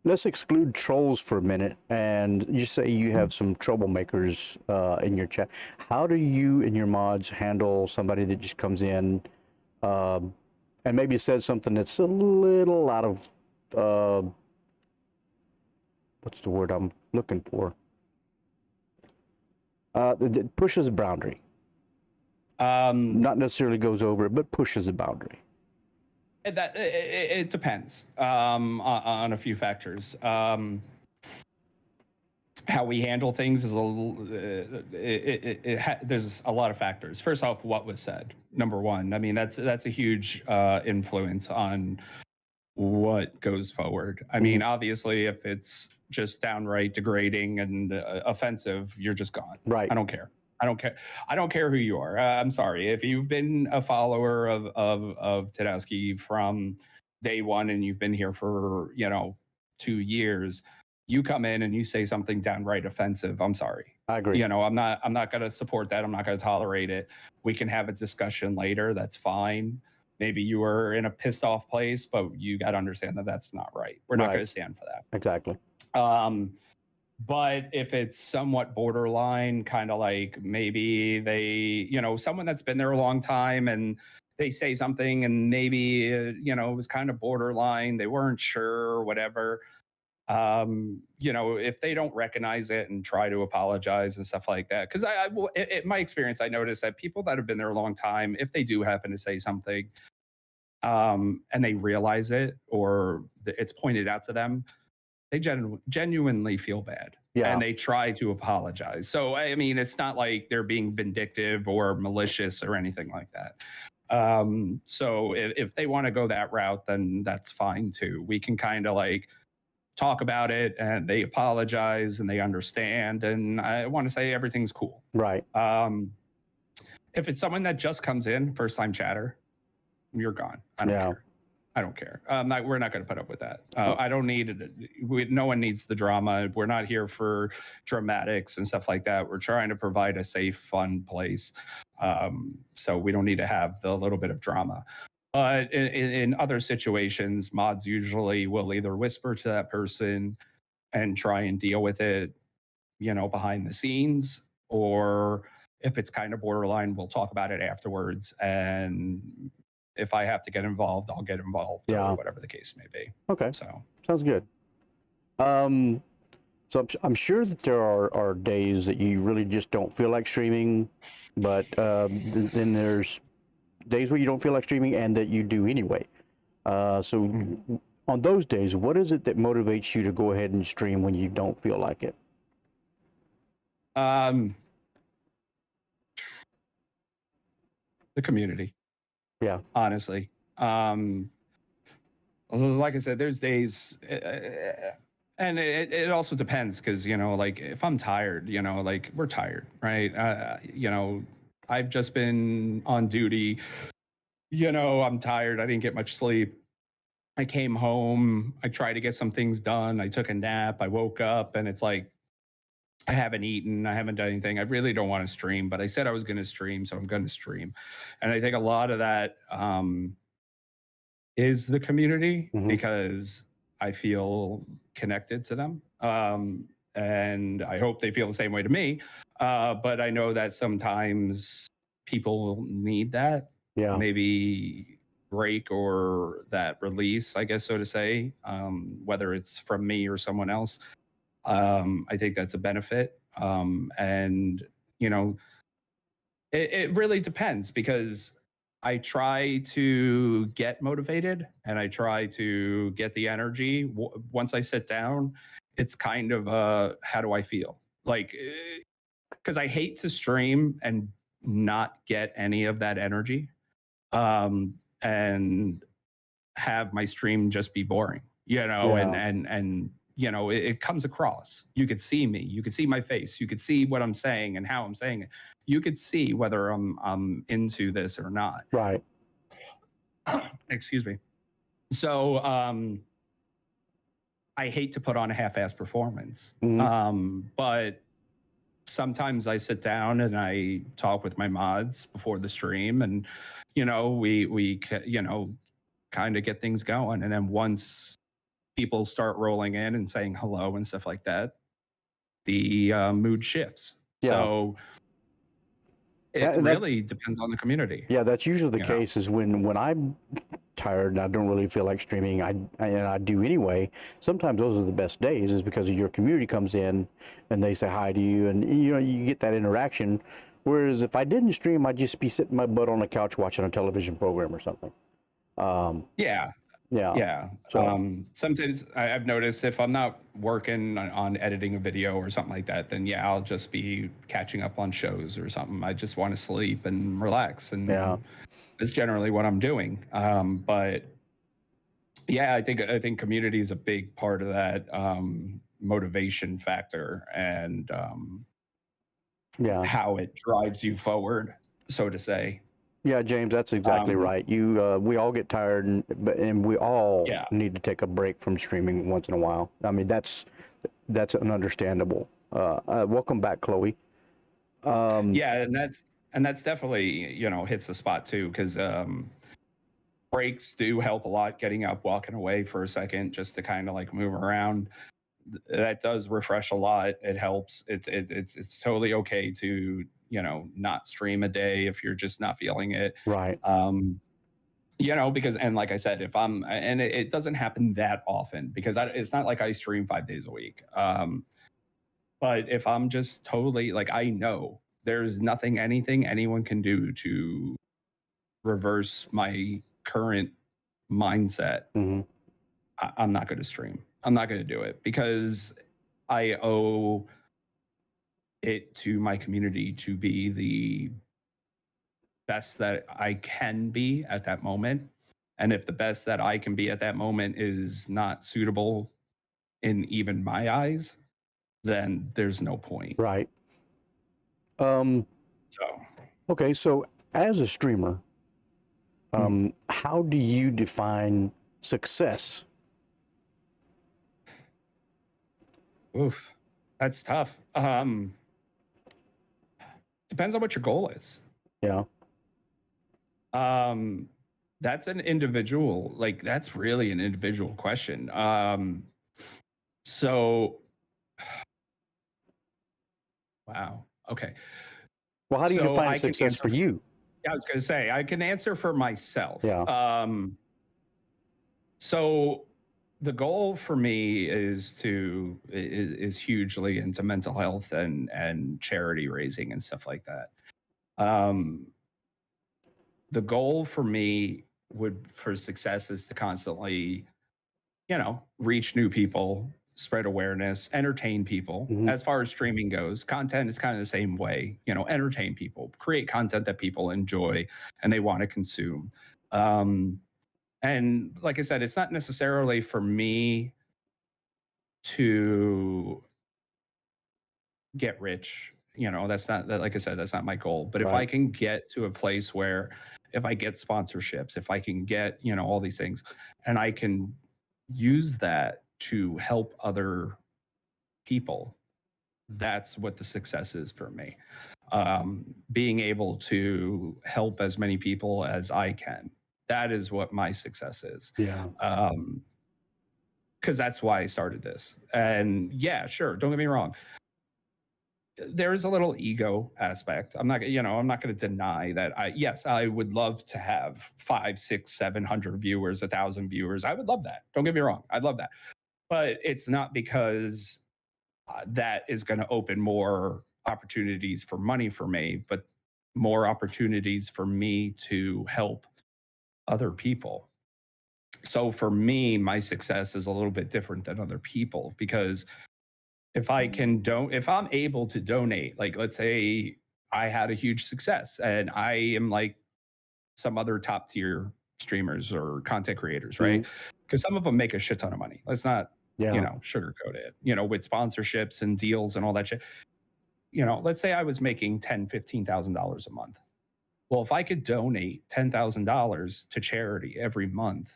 A: Let's exclude trolls for a minute, and you say you have some troublemakers in your chat. How do you and your mods handle somebody that just comes in and maybe says something that's a little out of what's the word I'm looking for? That pushes a boundary. Not necessarily goes over it, but pushes a boundary.
C: it depends on a few factors. How we handle things is a little, there's a lot of factors. First off, what was said, number one. I mean, that's a huge influence on what goes forward. I mean, obviously, if it's just downright degrading and offensive, you're just gone.
A: Right.
C: I don't care. I don't care. I don't care who you are. I'm sorry. If you've been a follower of Tdowski from day one and you've been here for 2 years, you come in and you say something downright offensive. I'm sorry.
A: I agree.
C: I'm not going to support that. I'm not going to tolerate it. We can have a discussion later. That's fine. Maybe you were in a pissed off place, but you got to understand that that's not right. We're not
A: Right.
C: going to stand for that.
A: Exactly.
C: But if it's somewhat borderline, kind of like maybe they, someone that's been there a long time and they say something and maybe, it was kind of borderline, they weren't sure or whatever. If they don't recognize it and try to apologize and stuff like that, because in my experience, I noticed that people that have been there a long time, if they do happen to say something, and they realize it or it's pointed out to them, they genuinely feel bad.
A: Yeah.
C: And they try to apologize. So, I mean, it's not like they're being vindictive or malicious or anything like that. So if they want to go that route, then that's fine too. We can kind of like talk about it and they apologize and they understand. And I want to say everything's cool.
A: Right.
C: If it's someone that just comes in, first time chatter, you're gone. I don't care. I don't care. We're not going to put up with that. I don't need it. No one needs the drama. We're not here for dramatics and stuff like that. We're trying to provide a safe, fun place. So we don't need to have the little bit of drama. But in other situations, mods usually will either whisper to that person and try and deal with it, behind the scenes, or if it's kind of borderline, we'll talk about it afterwards. And if I have to get involved, I'll get involved, or whatever the case may be.
A: Okay.
C: So
A: sounds good. So I'm sure that there are days that you really just don't feel like streaming, but then there's days where you don't feel like streaming and that you do anyway. So on those days, what is it that motivates you to go ahead and stream when you don't feel like it?
C: The community.
A: Yeah.
C: Honestly. Like I said, there's days, and it also depends because, like if I'm tired, like we're tired, right? I've just been on duty, I'm tired. I didn't get much sleep. I came home. I tried to get some things done. I took a nap. I woke up and it's like, I haven't eaten. I haven't done anything. I really don't want to stream, but I said I was going to stream, so I'm going to stream. And I think a lot of that is the community because I feel connected to them. And I hope they feel the same way to me. But I know that sometimes people need that.
A: Yeah.
C: Maybe break or that release, I guess, so to say, whether it's from me or someone else. I think that's a benefit. And, you know, it really depends because I try to get motivated and I try to get the energy. Once I sit down, it's kind of how do I feel? Like, because I hate to stream and not get any of that energy, and have my stream just be boring, you know,
A: Yeah.
C: and you know, it comes across. You could see me, you could see my face, you could see what I'm saying and how I'm saying it. You could see whether I'm into this or not.
A: Right.
C: Excuse me. So I hate to put on a half-ass performance, but sometimes I sit down and I talk with my mods before the stream, and you know, we you know, kind of get things going, and then once people start rolling in and saying hello and stuff like that, the mood shifts.
A: Yeah.
C: So it
A: That-
C: really depends on the community.
A: Yeah, that's usually the
C: You know?
A: case. Is when I'm tired and I don't really feel like streaming, and I do anyway. Sometimes those are the best days, is because your community comes in and they say hi to you, and you know, you get that interaction. Whereas if I didn't stream, I'd just be sitting my butt on the couch watching a television program or something.
C: Yeah.
A: Yeah.
C: Yeah.
A: So
C: Sometimes I've noticed if I'm not working on editing a video or something like that, then yeah, I'll just be catching up on shows or something. I just want to sleep and relax, and
A: Yeah.
C: it's generally what I'm doing. But yeah, I think community is a big part of that motivation factor, and
A: yeah.
C: how it drives you forward, so to say.
A: Yeah, James, that's exactly right. We all get tired, and we all
C: Yeah.
A: need to take a break from streaming once in a while. I mean, that's an understandable. Welcome back, Chloe.
C: Yeah, and that's definitely, you know, hits the spot too, because breaks do help a lot. Getting up, walking away for a second, just to kind of like move around, that does refresh a lot. It helps. It's totally okay to, you know, not stream a day if you're just not feeling it.
A: Right.
C: You know, because, and like I said, if I'm, and it doesn't happen that often because it's not like I stream 5 days a week. But if I'm just totally like, I know there's anything anyone can do to reverse my current mindset,
A: Hmm.
C: I'm not going to stream. I'm not going to do it because I owe it to my community to be the best that I can be at that moment. And if the best that I can be at that moment is not suitable in even my eyes, then there's no point.
A: Right.
C: So,
A: Okay, so as a streamer, how do you define success?
C: oof, that's tough. Depends on what your goal is.
A: Yeah.
C: That's an individual, like that's really an individual question. So wow. Okay.
A: Well, how do you
C: So
A: define
C: I can
A: success
C: answer
A: for you?
C: I was going to say I can answer for myself.
A: Yeah.
C: So the goal for me is hugely into mental health and charity raising and stuff like that. The goal for me for success is to constantly, you know, reach new people, spread awareness, entertain people.
A: Mhm.
C: As far as streaming goes, content is kind of the same way, you know, entertain people, create content that people enjoy and they want to consume. And like I said, it's not necessarily for me to get rich. You know, that's not that, like I said, that's not my goal. But if I
A: Right.
C: can get to a place where if I get sponsorships, if I can get, you know, all these things, and I can use that to help other people, that's what the success is for me. Being able to help as many people as I can. That is what my success is.
A: Yeah.
C: Because that's why I started this. And yeah, sure, don't get me wrong. there is a little ego aspect. I'm not going to deny that. Yes, I would love to have 5, 6, 700 viewers, 1,000 viewers. I would love that. Don't get me wrong. I'd love that. But it's not because that is going to open more opportunities for money for me, but more opportunities for me to help other people. So for me, my success is a little bit different than other people because if I'm able to donate, like let's say I had a huge success and I am like some other top tier streamers or content creators, right? Because some of them make a shit ton of money. Let's not,
A: Yeah.
C: sugarcoat it, with sponsorships and deals and all that shit. Let's say I was making $10,000, $15,000 a month. Well, if I could donate $10,000 to charity every month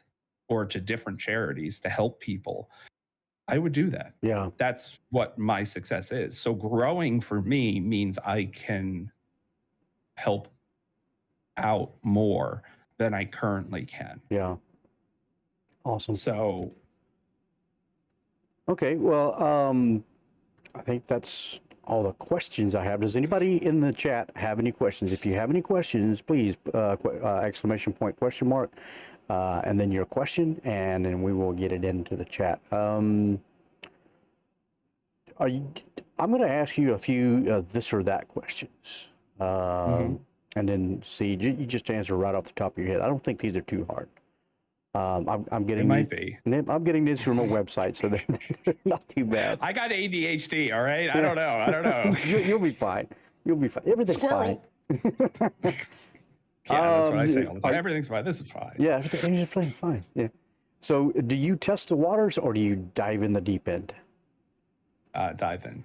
C: or to different charities to help people, I would do that.
A: Yeah.
C: That's what my success is. So growing for me means I can help out more than I currently can.
A: Yeah. Awesome.
C: So
A: Okay. Well, I think that's all the questions I have. Does anybody in the chat have any questions? If you have any questions, please exclamation point, question mark, and then your question, and then we will get it into the chat. I'm going to ask you a few this or that questions, and then see. You just answer right off the top of your head. I don't think these are too hard. I'm getting.
C: it might be.
A: I'm getting this from a website, so they're not too bad.
C: I got ADHD. All right. I don't know.
A: You'll be fine. You'll be fine. Everything's
C: Squirrel.
A: fine.
C: Yeah, that's what I say all the time.
A: are-
C: Everything's fine. This is fine.
A: Yeah, everything's fine. Yeah. So, do you test the waters or do you dive in the deep end?
C: Dive in.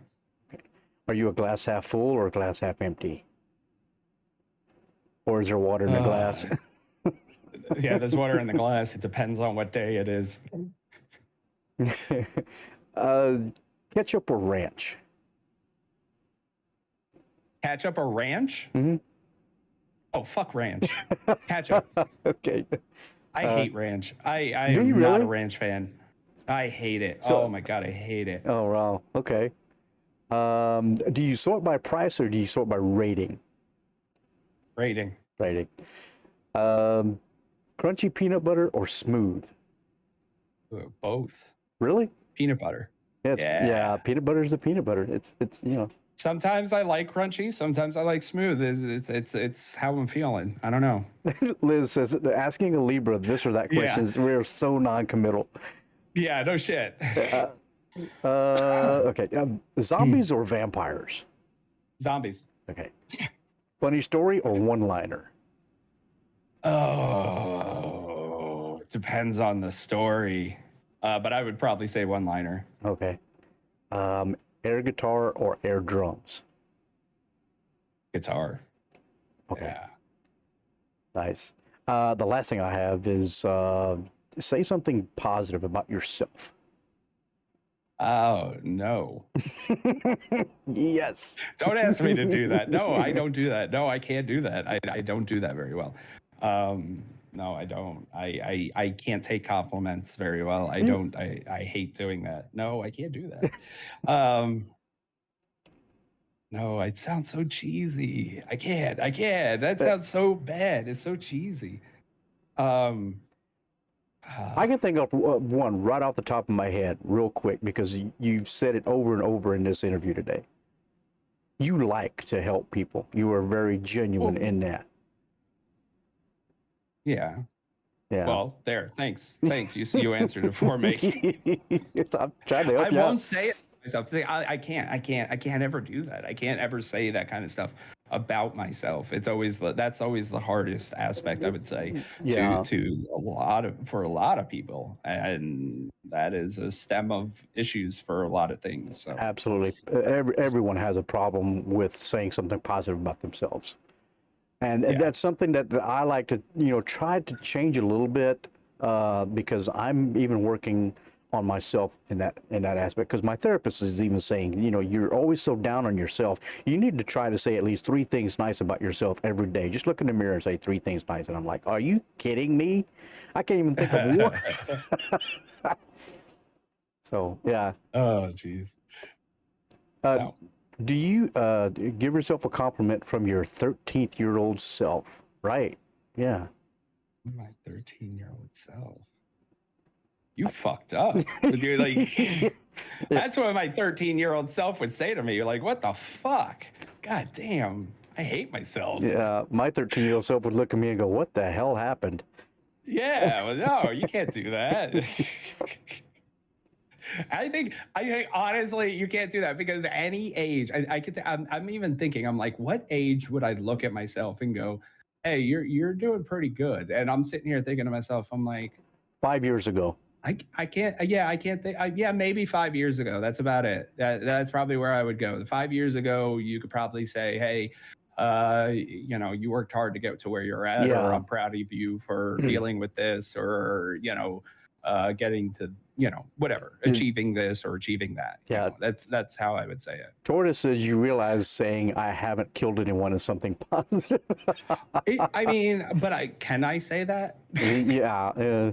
A: Are you a glass half full or a glass half empty? Or is there water in the glass?
C: Yeah, there's water in the glass. It depends on what day it is.
A: Ketchup or ranch?
C: Ketchup or ranch?
A: Mhm.
C: Oh, fuck ranch. Ketchup.
A: Okay.
C: I hate ranch. I
A: do
C: am
A: you
C: not
A: really?
C: a ranch fan. I hate it.
A: So-
C: Oh my God, I hate it.
A: Oh, wow. Okay. Do you sort by price or do you sort by rating?
C: Rating.
A: Rating. Crunchy peanut butter or smooth?
C: Both.
A: Really?
C: Peanut butter.
A: Yeah. Peanut butter is the peanut butter. It's
C: Sometimes I like crunchy. Sometimes I like smooth. It's how I'm feeling. I don't know.
A: Liz says asking a Libra this or that
C: Yeah.
A: question is we're so non-committal.
C: Yeah, no shit.
A: Okay. Zombies or vampires?
C: Zombies.
A: Okay. Funny story or one-liner?
C: Oh, it depends on the story. But I would probably say one-liner.
A: Okay. Air guitar or air drums?
C: Guitar.
A: Okay.
C: Yeah.
A: Nice. The last thing I have is say something positive about yourself.
C: Oh, no.
A: Yes.
C: Don't ask me to do that. No, I don't do that. No, I can't do that. I don't do that very well. No, I don't. I can't take compliments very well. I don't. I hate doing that. No, I can't do that. No, it sounds so cheesy. I can't. That sounds so bad. It's so cheesy.
A: I can think of one right off the top of my head real quick because you've said it over and over in this interview today. You like to help people. You are very genuine in that.
C: Yeah.
A: Yeah.
C: Well, there. Thanks. You answered it for me.
A: I'm trying to help
C: I
A: you
C: won't
A: out.
C: say it myself. I can't ever do that. I can't ever say that kind of stuff about myself. That's always the hardest aspect, I would say,
A: Yeah.
C: for a lot of people, and that is a stem of issues for a lot of things. So
A: Absolutely. Everyone has a problem with saying something positive about themselves. And
C: Yeah.
A: that's something that I like to, try to change a little bit because I'm even working on myself in that aspect. Because my therapist is even saying, you're always so down on yourself. You need to try to say at least 3 things nice about yourself every day. Just look in the mirror and say 3 things nice. And I'm like, are you kidding me? I can't even think of one. So, yeah.
C: oh, jeez.
A: Uh,
C: So,
A: Do you give yourself a compliment from your 13th-year-old self? Right. Yeah.
C: My 13-year-old self. You fucked up. Dude, like, that's what my 13-year-old self would say to me. You're like, what the fuck? God damn. I hate myself.
A: Yeah. My 13-year-old self would look at me and go, "What the hell happened?"
C: Yeah, well, no, you can't do that. I think honestly, you can't do that because any age, I'm even thinking, I'm like, what age would I look at myself and go, hey, you're doing pretty good. And I'm sitting here thinking to myself, I'm like,
A: 5 years ago.
C: I can't, yeah, I can't think, yeah, maybe 5 years ago. That's about it. That's probably where I would go. 5 years ago, you could probably say, hey, you know, you worked hard to get to where you're at,
A: Yeah.
C: or I'm proud of you for dealing with this, or, you know, getting to, you know, whatever, achieving this or achieving that. You
A: Yeah.
C: know, that's how I would say it.
A: Tortoise says you realize saying "I haven't killed anyone" is something positive.
C: I mean, but can I say that?
A: Yeah.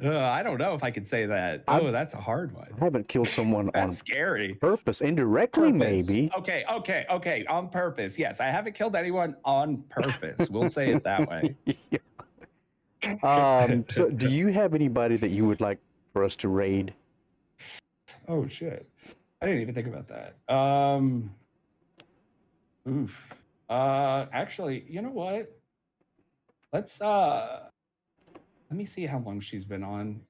C: I don't know if I could say that. Oh, that's a hard one.
A: I haven't killed someone
C: That's
A: on
C: scary.
A: purpose, indirectly
C: Purpose.
A: maybe.
C: Okay. On purpose. Yes, I haven't killed anyone on purpose. We'll say it that way.
A: So do you have anybody that you would like for us to raid?
C: Oh shit. I didn't even think about that. Oof. Actually, you know what? Let me see how long she's been on.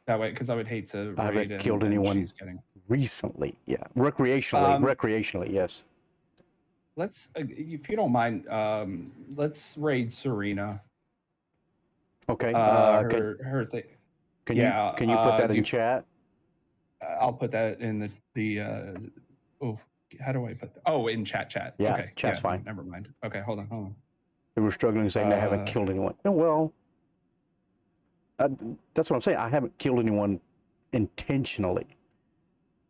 C: That way, because I would hate to
A: I
C: raid
A: haven't killed anyone
C: she's getting.
A: recently. Yeah, recreationally, yes.
C: Let's, if you don't mind, let's raid Serena.
A: Okay.
C: Her thing.
A: Can
C: Yeah,
A: you put that
C: do
A: in
C: you-
A: chat?
C: I'll put that in the oh, how do I put that? Oh, in chat.
A: Yeah,
C: Okay.
A: chat's
C: yeah,
A: fine.
C: Never mind. Okay, hold on.
A: They were struggling saying they haven't killed anyone. Oh, well, that's what I'm saying. I haven't killed anyone intentionally.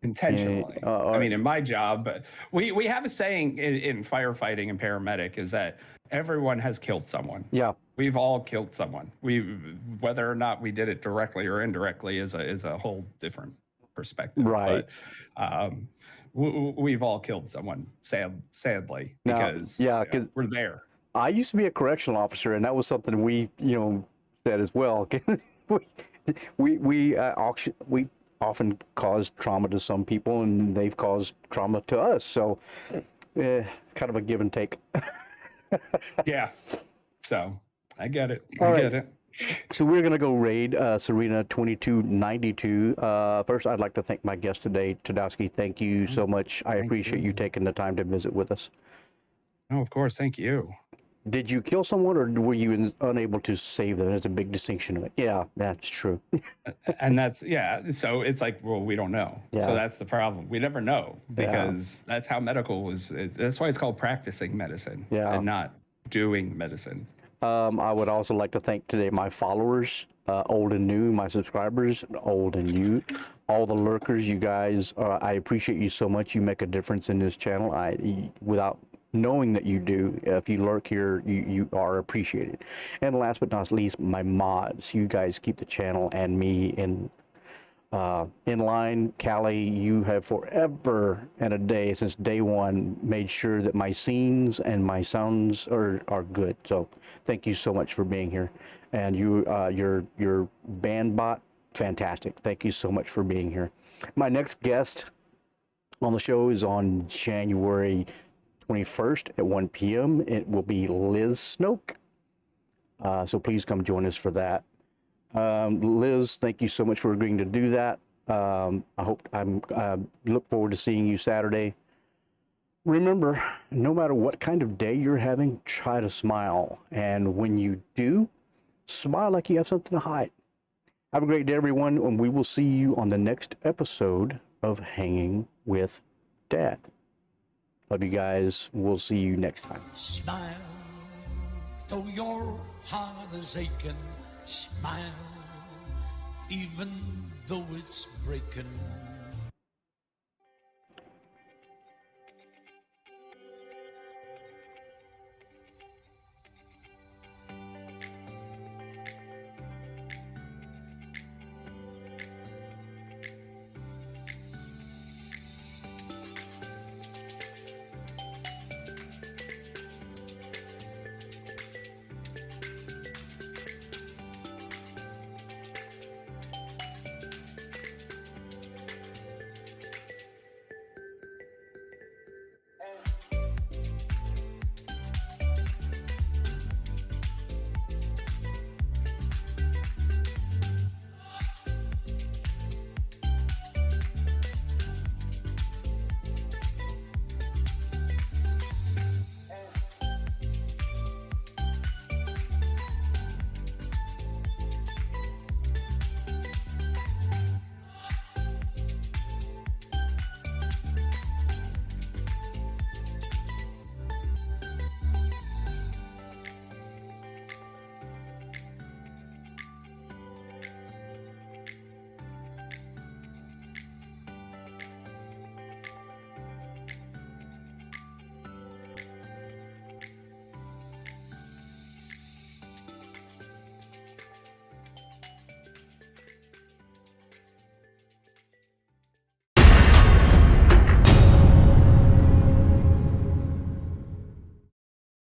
C: Intentionally. I mean, in my job, but we have a saying in firefighting and paramedic is that everyone has killed someone.
A: Yeah.
C: We've all killed someone. Whether or not we did it directly or indirectly is a whole different perspective.
A: Right.
C: But we've all killed someone, sadly,
A: Now,
C: because
A: yeah, 'cause
C: we're there.
A: I used to be a correctional officer, and that was something we said as well. we often cause trauma to some people, and they've caused trauma to us. So, kind of a give and take.
C: Yeah. So I get it.
A: All
C: I
A: right.
C: get it.
A: So we're gonna go raid Serena 2292. First, I'd like to thank my guest today, Tdowski. Thank you so much. I appreciate you taking the time to visit with us.
C: Oh, of course. Thank you.
A: Did you kill someone, or were you unable to save them? There's a big distinction of it. Yeah, that's true.
C: And that's, yeah. So it's like, well, we don't know.
A: Yeah.
C: So that's the problem. We never know because that's how medical that's why it's called practicing medicine and not doing medicine.
A: I would also like to thank today my followers, old and new, my subscribers, old and new, all the lurkers. You guys, I appreciate you so much. You make a difference in this channel. Without knowing that you do, if you lurk here, you are appreciated. And last but not least, my mods. You guys keep the channel and me in line. Callie, you have forever and a day since day one made sure that my scenes and my sounds are good. So thank you so much for being here. And your band bot, fantastic. Thank you so much for being here. My next guest on the show is on January 21st at 1 p.m. It will be Liz Snoke. So please come join us for that. Liz, thank you so much for agreeing to do that. I look forward to seeing you Saturday. Remember, no matter what kind of day you're having, try to smile. And when you do, smile like you have something to hide. Have a great day, everyone, and we will see you on the next episode of Hanging with Dad. Love you guys. We'll see you next time.
E: Smile, though your heart is aching. Smile, even though it's breaking.